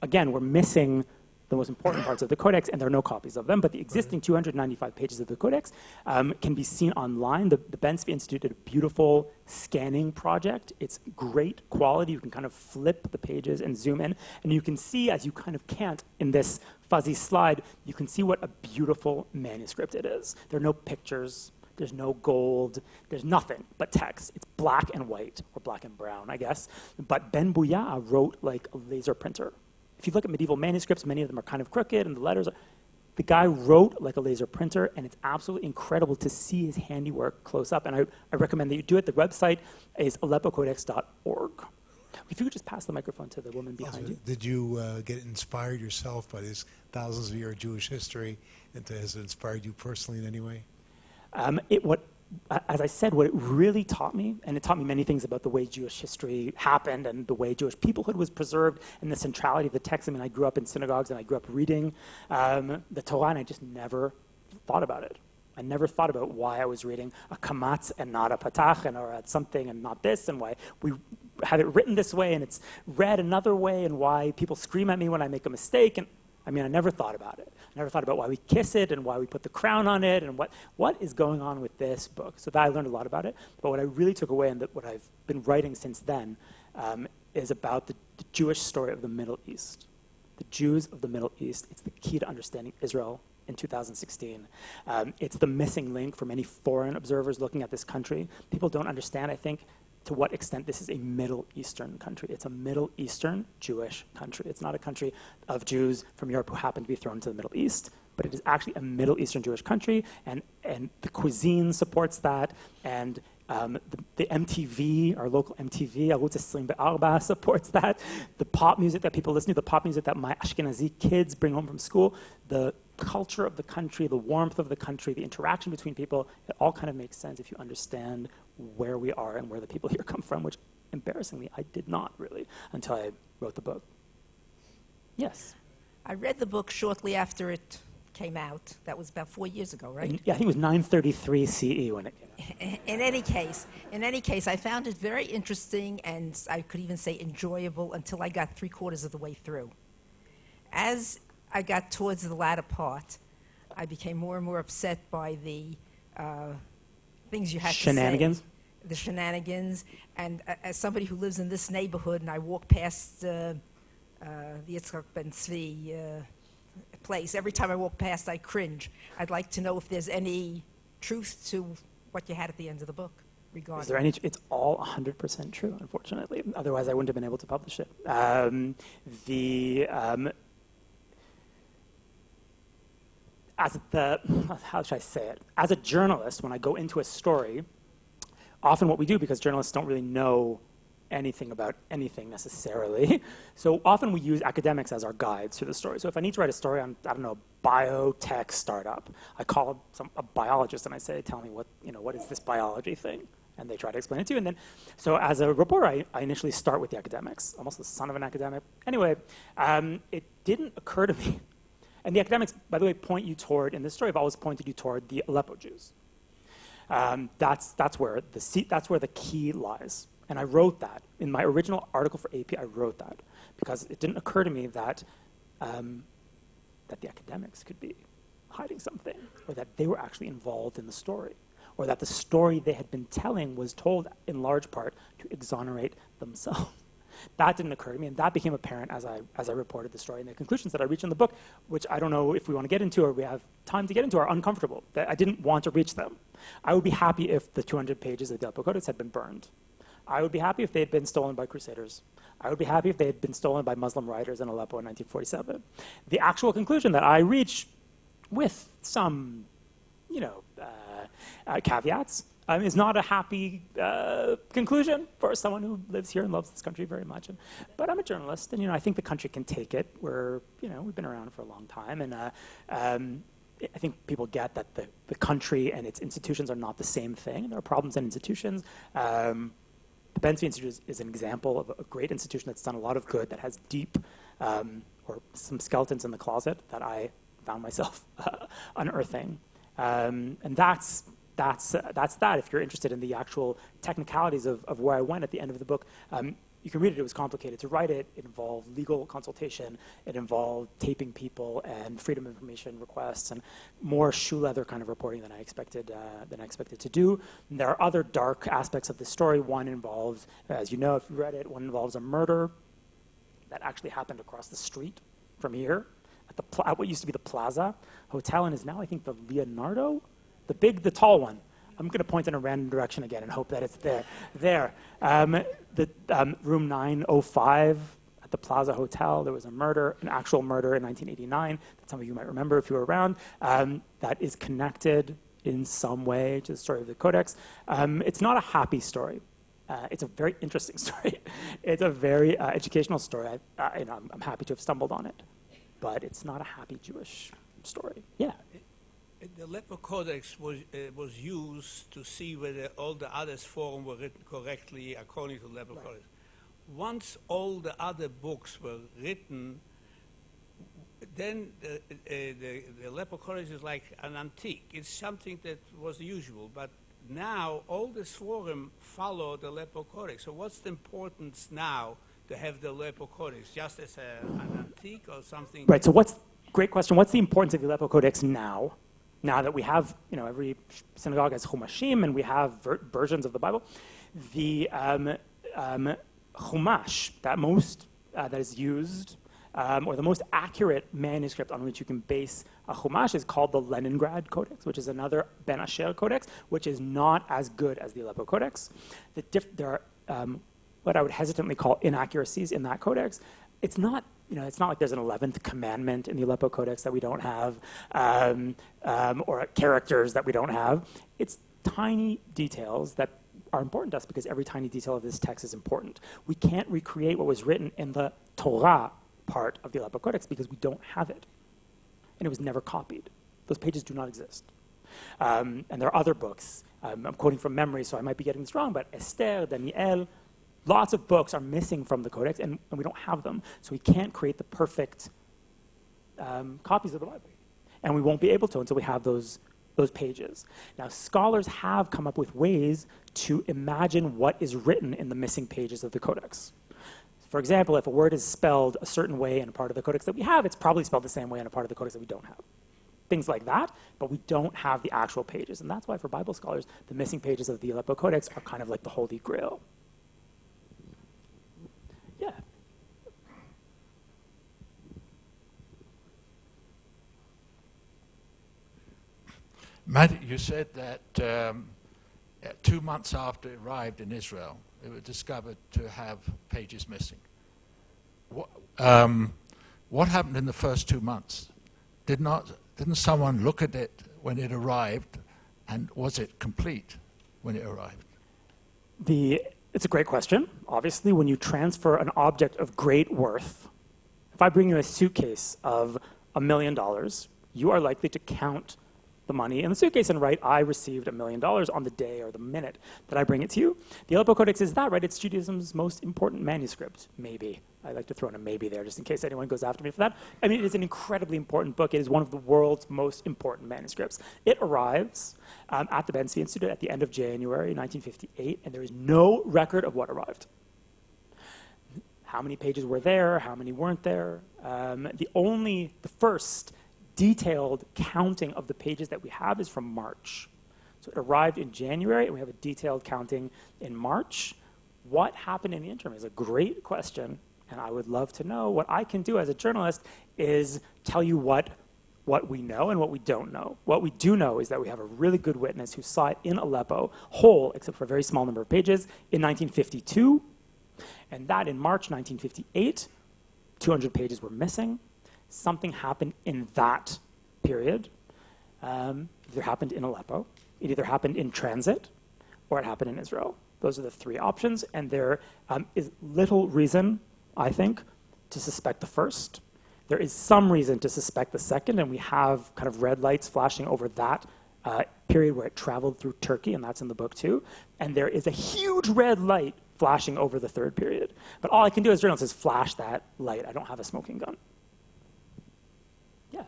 again, we're missing the most important parts of the Codex, and there are no copies of them, but the existing 295 pages of the Codex can be seen online. The Ben Tzvi Institute did a beautiful scanning project. It's great quality. You can kind of flip the pages and zoom in, and you can see, as you kind of can't in this fuzzy slide, you can see what a beautiful manuscript it is. There are no pictures. There's no gold. There's nothing but text. It's black and white, or black and brown, I guess. But Ben Bouya wrote like a laser printer. if you look at medieval manuscripts, many of them are kind of crooked, and the letters are... The guy wrote like a laser printer, and it's absolutely incredible to see his handiwork close up, and I recommend that you do it. The website is aleppocodex.org. If you could just pass the microphone to the woman behind you. Did you get inspired yourself by this thousands of year Jewish history, and has it inspired you personally in any way? As I said, what it really taught me, and it taught me many things about the way Jewish history happened and the way Jewish peoplehood was preserved and the centrality of the text. I mean, I grew up in synagogues and I grew up reading the Torah, and I just never thought about it. I never thought about why I was reading a kamatz and not a patach, or something and not this, and why we have it written this way and it's read another way, and why people scream at me when I make a mistake. And I mean, I never thought about it. I never thought about why we kiss it and why we put the crown on it and what is going on with this book. So that I learned a lot about it. But what I really took away, and what I've been writing since then, is about the Jewish story of the Middle East. The Jews of the Middle East. It's the key to understanding Israel in 2016. It's the missing link for many foreign observers looking at this country. People don't understand, I think, to what extent this is a Middle Eastern country. It's a Middle Eastern Jewish country. It's not a country of Jews from Europe who happen to be thrown into the Middle East, but it is actually a Middle Eastern Jewish country, and the cuisine supports that, and the MTV, our local MTV, Arutz 24, supports that. The pop music that people listen to, the pop music that my Ashkenazi kids bring home from school, the culture of the country, the warmth of the country, the interaction between people, it all kind of makes sense if you understand where we are and where the people here come from, which, embarrassingly, I did not really until I wrote the book. Yes? I read the book shortly after it came out. That was about 4 years ago, right? Yeah, I think it was 933 CE when it came out. In any case, I found it very interesting, and I could even say enjoyable until I got 3/4 of the way through. As I got towards the latter part, I became more and more upset by the things you had Shenanigans? to say. The shenanigans. And as somebody who lives in this neighborhood, and I walk past the Yitzhak Ben Tzvi place, every time I walk past, I cringe. I'd like to know if there's any truth to what you had at the end of the book regarding. Is there any? It's all 100% true, unfortunately. Otherwise, I wouldn't have been able to publish it. How should I say it? As a journalist, when I go into a story, often what we do, because journalists don't really know anything about anything necessarily, so often we use academics as our guides through the story. So if I need to write a story on, I don't know, biotech startup, I call a biologist and I say, tell me what is this biology thing? And they try to explain it to you. And then, so as a reporter, I initially start with the academics, almost the son of an academic. Anyway, it didn't occur to me. And the academics, by the way, point you toward, in this story, I've always pointed you toward the Aleppo Jews. That's where the key lies. And I wrote that. In my original article for AP, I wrote that. Because it didn't occur to me that the academics could be hiding something, or that they were actually involved in the story, or that the story they had been telling was told in large part to exonerate themselves. That didn't occur to me, and that became apparent as I reported the story. And the conclusions that I reached in the book, which I don't know if we want to get into or we have time to get into, are uncomfortable. That I didn't want to reach them. I would be happy if the 200 pages of the Aleppo Codex had been burned. I would be happy if they had been stolen by crusaders. I would be happy if they had been stolen by Muslim riders in Aleppo in 1947. The actual conclusion that I reached, with some, caveats, is not a happy conclusion for someone who lives here and loves this country very much. But I'm a journalist, and I think the country can take it. We've been around for a long time, and I think people get that the country and its institutions are not the same thing. There are problems in institutions. The Ben Tzvi Institute is an example of a great institution that's done a lot of good, that has deep, or some skeletons in the closet that I found myself unearthing. And that's that. If you're interested in the actual technicalities of where I went at the end of the book, you can read it. It was complicated to write it. It involved legal consultation. It involved taping people and freedom of information requests and more shoe leather kind of reporting than I expected to do. And there are other dark aspects of the story. One involves, as you know, if you read it, one involves a murder that actually happened across the street from here at what used to be the Plaza Hotel, and is now, I think, the Leonardo, the tall one. I'm going to point in a random direction again and hope that it's there. Room 905 at the Plaza Hotel, there was a murder, an actual murder in 1989 that some of you might remember if you were around, that is connected in some way to the story of the Codex. It's not a happy story. It's a very interesting story. It's a very educational story. I'm happy to have stumbled on it, but it's not a happy Jewish story. Yeah. The Aleppo Codex was used to see whether all the other forms were written correctly according to the Aleppo Codex. Once all the other books were written, then the Aleppo Codex is like an antique. It's something that was usual, but now all the Sforim follow the Aleppo Codex. So what's the importance now to have the Aleppo Codex, just as an antique or something? Right, so great question, what's the importance of the Aleppo Codex now? Now that we have, every synagogue has Chumashim and we have versions of the Bible, the Chumash that is used, or the most accurate manuscript on which you can base a Chumash is called the Leningrad Codex, which is another Ben Asher Codex, which is not as good as the Aleppo Codex. There are what I would hesitantly call inaccuracies in that codex. It's not like there's an 11th commandment in the Aleppo Codex that we don't have, or characters that we don't have. It's tiny details that are important to us because every tiny detail of this text is important. We can't recreate what was written in the Torah part of the Aleppo Codex because we don't have it. And it was never copied. Those pages do not exist. And there are other books. I'm quoting from memory, so I might be getting this wrong, but Esther, Daniel, lots of books are missing from the Codex, and we don't have them. So we can't create the perfect copies of the Bible. And we won't be able to until we have those pages. Now, scholars have come up with ways to imagine what is written in the missing pages of the Codex. For example, if a word is spelled a certain way in a part of the Codex that we have, it's probably spelled the same way in a part of the Codex that we don't have. Things like that, but we don't have the actual pages. And that's why for Bible scholars, the missing pages of the Aleppo Codex are kind of like the Holy Grail. Yeah. Matti, you said that 2 months after it arrived in Israel, it was discovered to have pages missing. What happened in the first 2 months? Didn't someone look at it when it arrived, and was it complete when it arrived? It's a great question. Obviously, when you transfer an object of great worth, if I bring you a suitcase of $1 million, you are likely to count the money in the suitcase and write, I received $1 million on the day or the minute that I bring it to you. The Aleppo Codex is that, right? It's Judaism's most important manuscript, maybe. I like to throw in a maybe there just in case anyone goes after me for that. I mean, it is an incredibly important book. It is one of the world's most important manuscripts. It arrives at the Ben Tzvi Institute at the end of January 1958, and there is no record of what arrived. How many pages were there? How many weren't there? The first detailed counting of the pages that we have is from March. So it arrived in January, and we have a detailed counting in March. What happened in the interim is a great question, and I would love to know. What I can do as a journalist is tell you what we know and what we don't know. What we do know is that we have a really good witness who saw it in Aleppo, whole, except for a very small number of pages, in 1952, and that in March 1958, 200 pages were missing. Something happened in that period. It either happened in Aleppo, it either happened in transit, or it happened in Israel. Those are the three options, and there is little reason, I think, to suspect the first. There is some reason to suspect the second, and we have kind of red lights flashing over that period where it traveled through Turkey, and that's in the book too. And there is a huge red light flashing over the third period. But all I can do as a journalist is flash that light. I don't have a smoking gun. Yeah.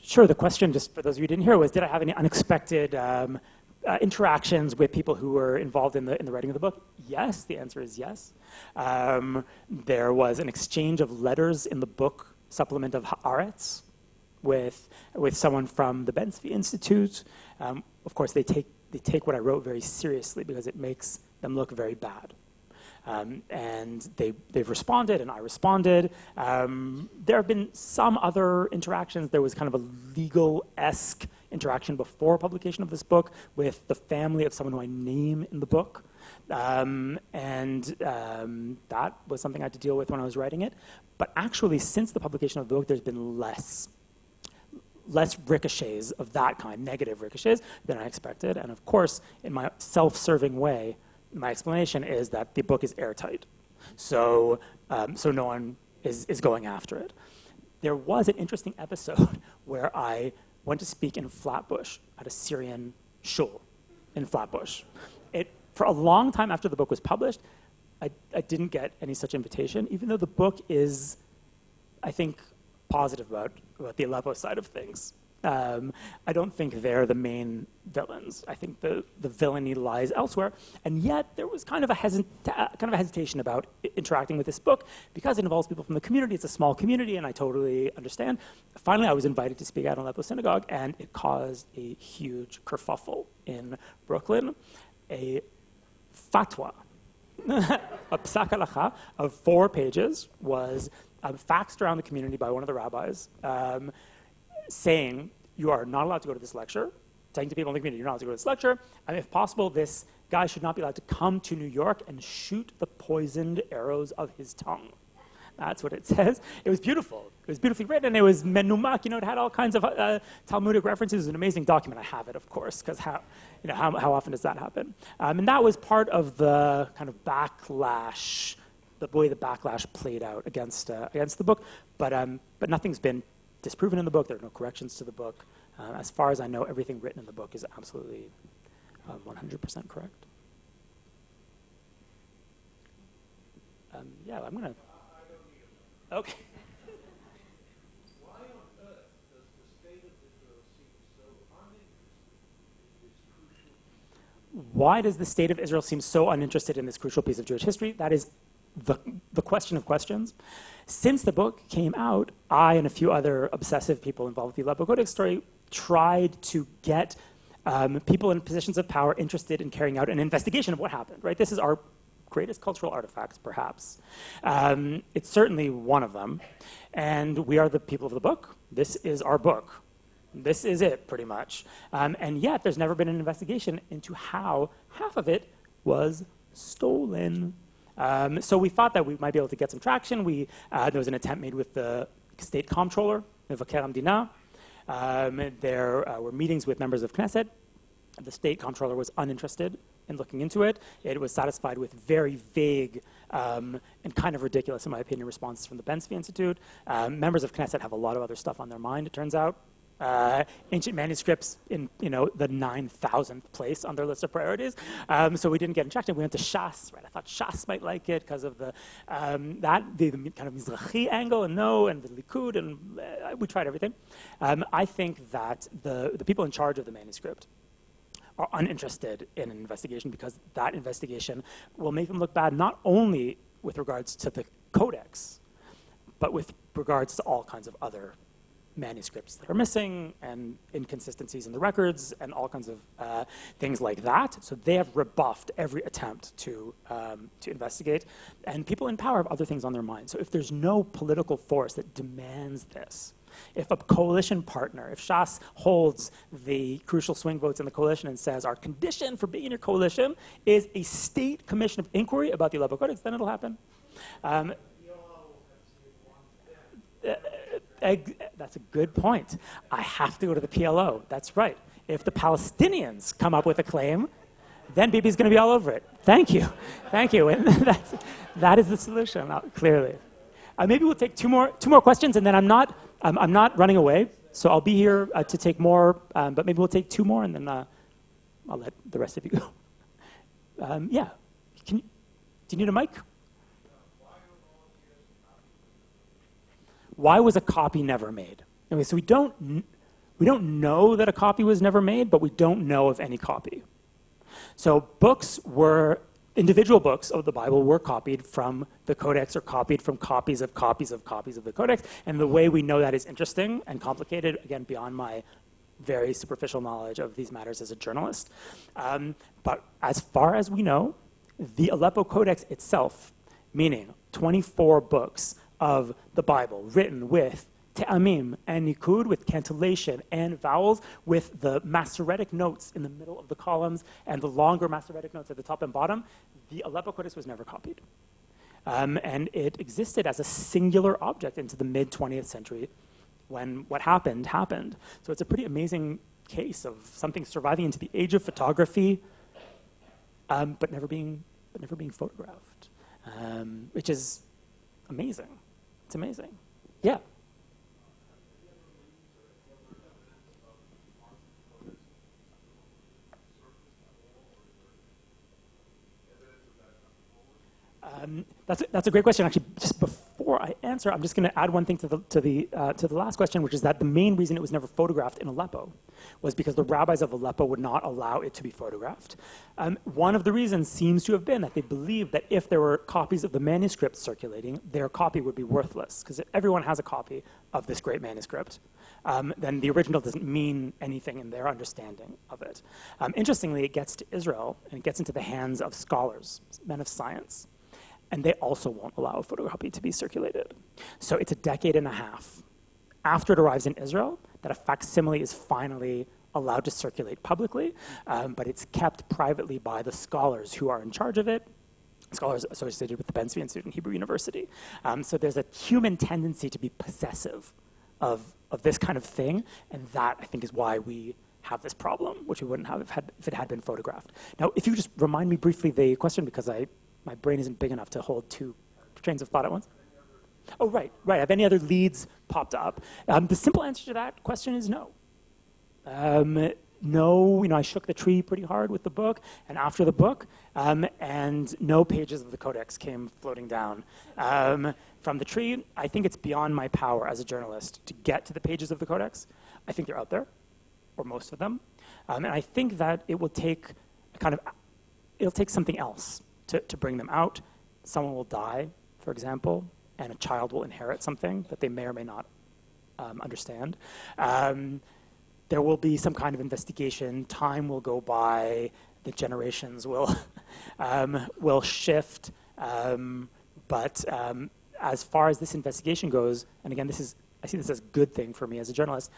Sure, the question, just for those of you who didn't hear, was did I have any unexpected interactions with people who were involved in the writing of the book? Yes, the answer is yes. There was an exchange of letters in the book supplement of Haaretz with someone from the Ben Tzvi Institute. Of course, they take what I wrote very seriously because it makes them look very bad. And they've responded, and I responded. There have been some other interactions. There was kind of a legal-esque interaction before publication of this book with the family of someone who I name in the book. That was something I had to deal with when I was writing it. But actually, since the publication of the book, there's been less ricochets of that kind, negative ricochets, than I expected. And of course, in my self-serving way, my explanation is that the book is airtight. So no one is going after it. There was an interesting episode where I went to speak in Flatbush at a Syrian shul in Flatbush. For a long time after the book was published, I didn't get any such invitation, even though the book is, I think, positive about the Aleppo side of things. I don't think they're the main villains. I think the villainy lies elsewhere. And yet there was kind of a hesitation about interacting with this book because it involves people from the community. It's a small community, and I totally understand. Finally, I was invited to speak at an Aleppo synagogue, and it caused a huge kerfuffle in Brooklyn. A fatwa, a psak halacha of 4 pages was faxed around the community by one of the rabbis saying, you are not allowed to go to this lecture, saying to people in the community, you're not allowed to go to this lecture, and if possible, this guy should not be allowed to come to New York and shoot the poisoned arrows of his tongue. That's what it says. It was beautiful. It was beautifully written. It was menumak. It had all kinds of Talmudic references. It was an amazing document. I have it, of course, because how often does that happen? And that was part of the kind of backlash, the way the backlash played out against the book. But nothing's been disproven in the book. There are no corrections to the book. As far as I know, everything written in the book is absolutely 100% correct. Yeah, I'm gonna. Okay. Why on earth does the state of Israel seem so uninterested in this crucial? Why does the state of Israel seem so uninterested in this crucial piece of Jewish history? That is the question of questions. Since the book came out, I and a few other obsessive people involved with the Aleppo Codex story tried to get people in positions of power interested in carrying out an investigation of what happened. Right? This is our greatest cultural artifacts, perhaps. It's certainly one of them. And we are the people of the book. This is our book. This is it, pretty much. And yet, there's never been an investigation into how half of it was stolen. So we thought that we might be able to get some traction. There was an attempt made with the state comptroller, Mevaker Hamdina. There were meetings with members of Knesset. The state comptroller was uninterested in looking into it. It was satisfied with very vague and kind of ridiculous, in my opinion, responses from the Ben-Zvi Institute. Members of Knesset have a lot of other stuff on their mind, it turns out. Ancient manuscripts in the 9,000th place on their list of priorities. So we didn't get in traction. We went to Shas, right? I thought Shas might like it because of the kind of Mizrahi angle, and the Likud, and we tried everything. I think that the people in charge of the manuscript are uninterested in an investigation because that investigation will make them look bad not only with regards to the codex, but with regards to all kinds of other manuscripts that are missing and inconsistencies in the records and all kinds of things like that. So they have rebuffed every attempt to investigate. And people in power have other things on their mind. So if there's no political force that demands this, if a coalition partner, if Shas holds the crucial swing votes in the coalition and says our condition for being in your coalition is a state commission of inquiry about the Aleppo Codex, then it'll happen. That's a good point. I have to go to the PLO. That's right. If the Palestinians come up with a claim, then Bibi's going to be all over it. Thank you. Thank you. And that is the solution, clearly. Maybe we'll take two more questions, and then I'm not running away, so I'll be here to take more, but maybe we'll take 2 more, and then I'll let the rest of you go. Yeah. Do you need a mic? Why was a copy never made? Okay, so we don't know that a copy was never made, but we don't know of any copy. So individual books of the Bible were copied from the Codex or copied from copies of copies of copies of the Codex. And the way we know that is interesting and complicated, again, beyond my very superficial knowledge of these matters as a journalist. But as far as we know, The Aleppo Codex itself, meaning 24 books of the Bible written with te'amim and nikud, with cantillation and vowels, with the Masoretic notes in the middle of the columns and the longer Masoretic notes at the top and bottom, the Aleppo Codex was never copied. And it existed as a singular object into the mid-20th century when what happened, happened. So it's a pretty amazing case of something surviving into the age of photography, but never being photographed, which is amazing. It's amazing. Yeah. That's a great question. Actually, just before I answer, I'm just going to add one thing to the last question, which is that the main reason it was never photographed in Aleppo was because the rabbis of Aleppo would not allow it to be photographed. One of the reasons seems to have been that they believed that if there were copies of the manuscript circulating, their copy would be worthless, because if everyone has a copy of this great manuscript, then the original doesn't mean anything in their understanding of it. Interestingly, it gets to Israel, and it gets into the hands of scholars, men of science, and they also won't allow a photocopy to be circulated. So it's a decade and a half after it arrives in Israel that a facsimile is finally allowed to circulate publicly, but it's kept privately by the scholars who are in charge of it, scholars associated with the Ben Zvi Institute and Hebrew University. So there's a human tendency to be possessive of this kind of thing, and that, I think, is why we have this problem, which we wouldn't have if it had been photographed. Now, if you just remind me briefly the question, because my brain isn't big enough to hold two trains of thought at once. Oh, right. Have any other leads popped up? The simple answer to that question is no. No, I shook the tree pretty hard with the book, and after the book, and no pages of the Codex came floating down from the tree. I think it's beyond my power as a journalist to get to the pages of the Codex. I think they're out there, or most of them, and I think that it will take it'll take something else to bring them out. Someone will die, for example, and a child will inherit something that they may or may not understand. There will be some kind of investigation. Time will go by. The generations will shift. But as far as this investigation goes, and again, I see this as a good thing for me as a journalist.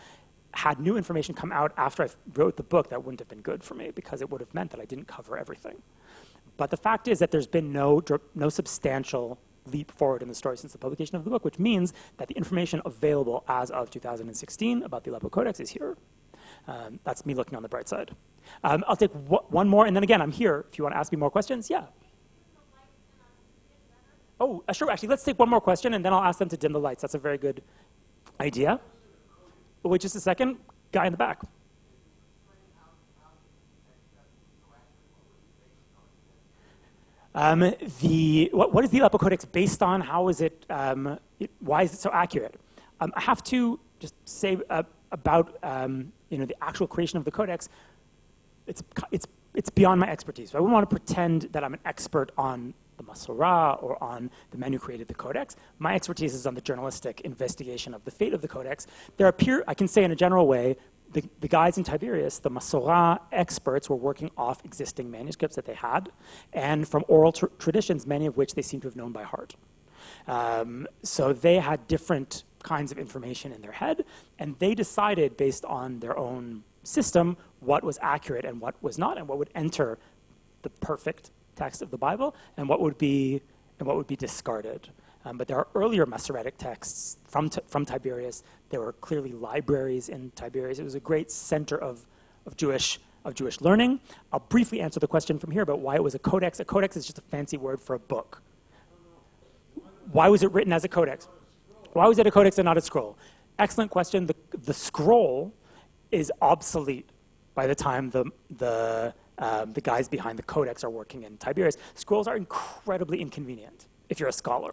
Had new information come out after I wrote the book, that wouldn't have been good for me, because it would have meant that I didn't cover everything. But the fact is that there's been no substantial leap forward in the story since the publication of the book, which means that the information available as of 2016 about the Aleppo Codex is here. That's me looking on the bright side. I'll take one more, and then again, I'm here if you want to ask me more questions. Yeah. Oh, sure. Actually, let's take one more question, and then I'll ask them to dim the lights. That's a very good idea. Wait just a second. Guy in the back. What is the Aleppo Codex based on? How is it? Why is it so accurate? I have to just say about the actual creation of the Codex. It's beyond my expertise. So I wouldn't want to pretend that I'm an expert on the Masorah or on the men who created the Codex. My expertise is on the journalistic investigation of the fate of the Codex. I can say in a general way, the guys in Tiberias, the Masorah experts, were working off existing manuscripts that they had, and from oral traditions, many of which they seem to have known by heart. So they had different kinds of information in their head, and they decided based on their own system what was accurate and what was not, and what would enter the perfect text of the Bible, and what would be discarded. But there are earlier Masoretic texts from Tiberias. There were clearly libraries in Tiberias. It was a great center of Jewish learning. I'll briefly answer the question from here about why it was a codex. A codex is just a fancy word for a book. Why was it written as a codex? Why was it a codex and not a scroll? Excellent question. The scroll is obsolete by the time the guys behind the codex are working in Tiberias. Scrolls are incredibly inconvenient if you're a scholar.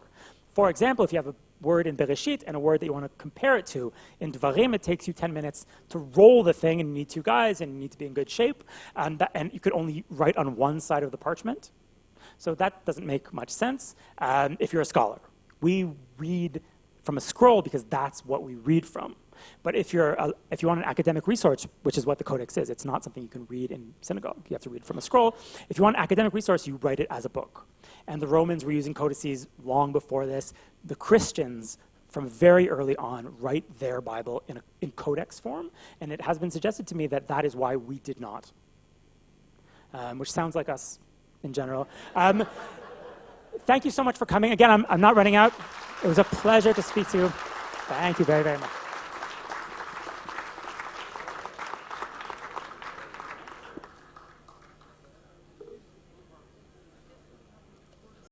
For example, if you have a word in Bereshit and a word that you want to compare it to in Dvarim, it takes you 10 minutes to roll the thing, and you need two guys, and you need to be in good shape, and you could only write on one side of the parchment. So that doesn't make much sense if you're a scholar. We read from a scroll because that's what we read from. But if you want an academic resource, which is what the Codex is, it's not something you can read in synagogue. You have to read from a scroll. If you want an academic resource, you write it as a book. And the Romans were using codices long before this. The Christians, from very early on, write their Bible in codex form. And it has been suggested to me that that is why we did not, which sounds like us in general. Thank you so much for coming. Again, I'm not running out. It was a pleasure to speak to you. Thank you very, very much.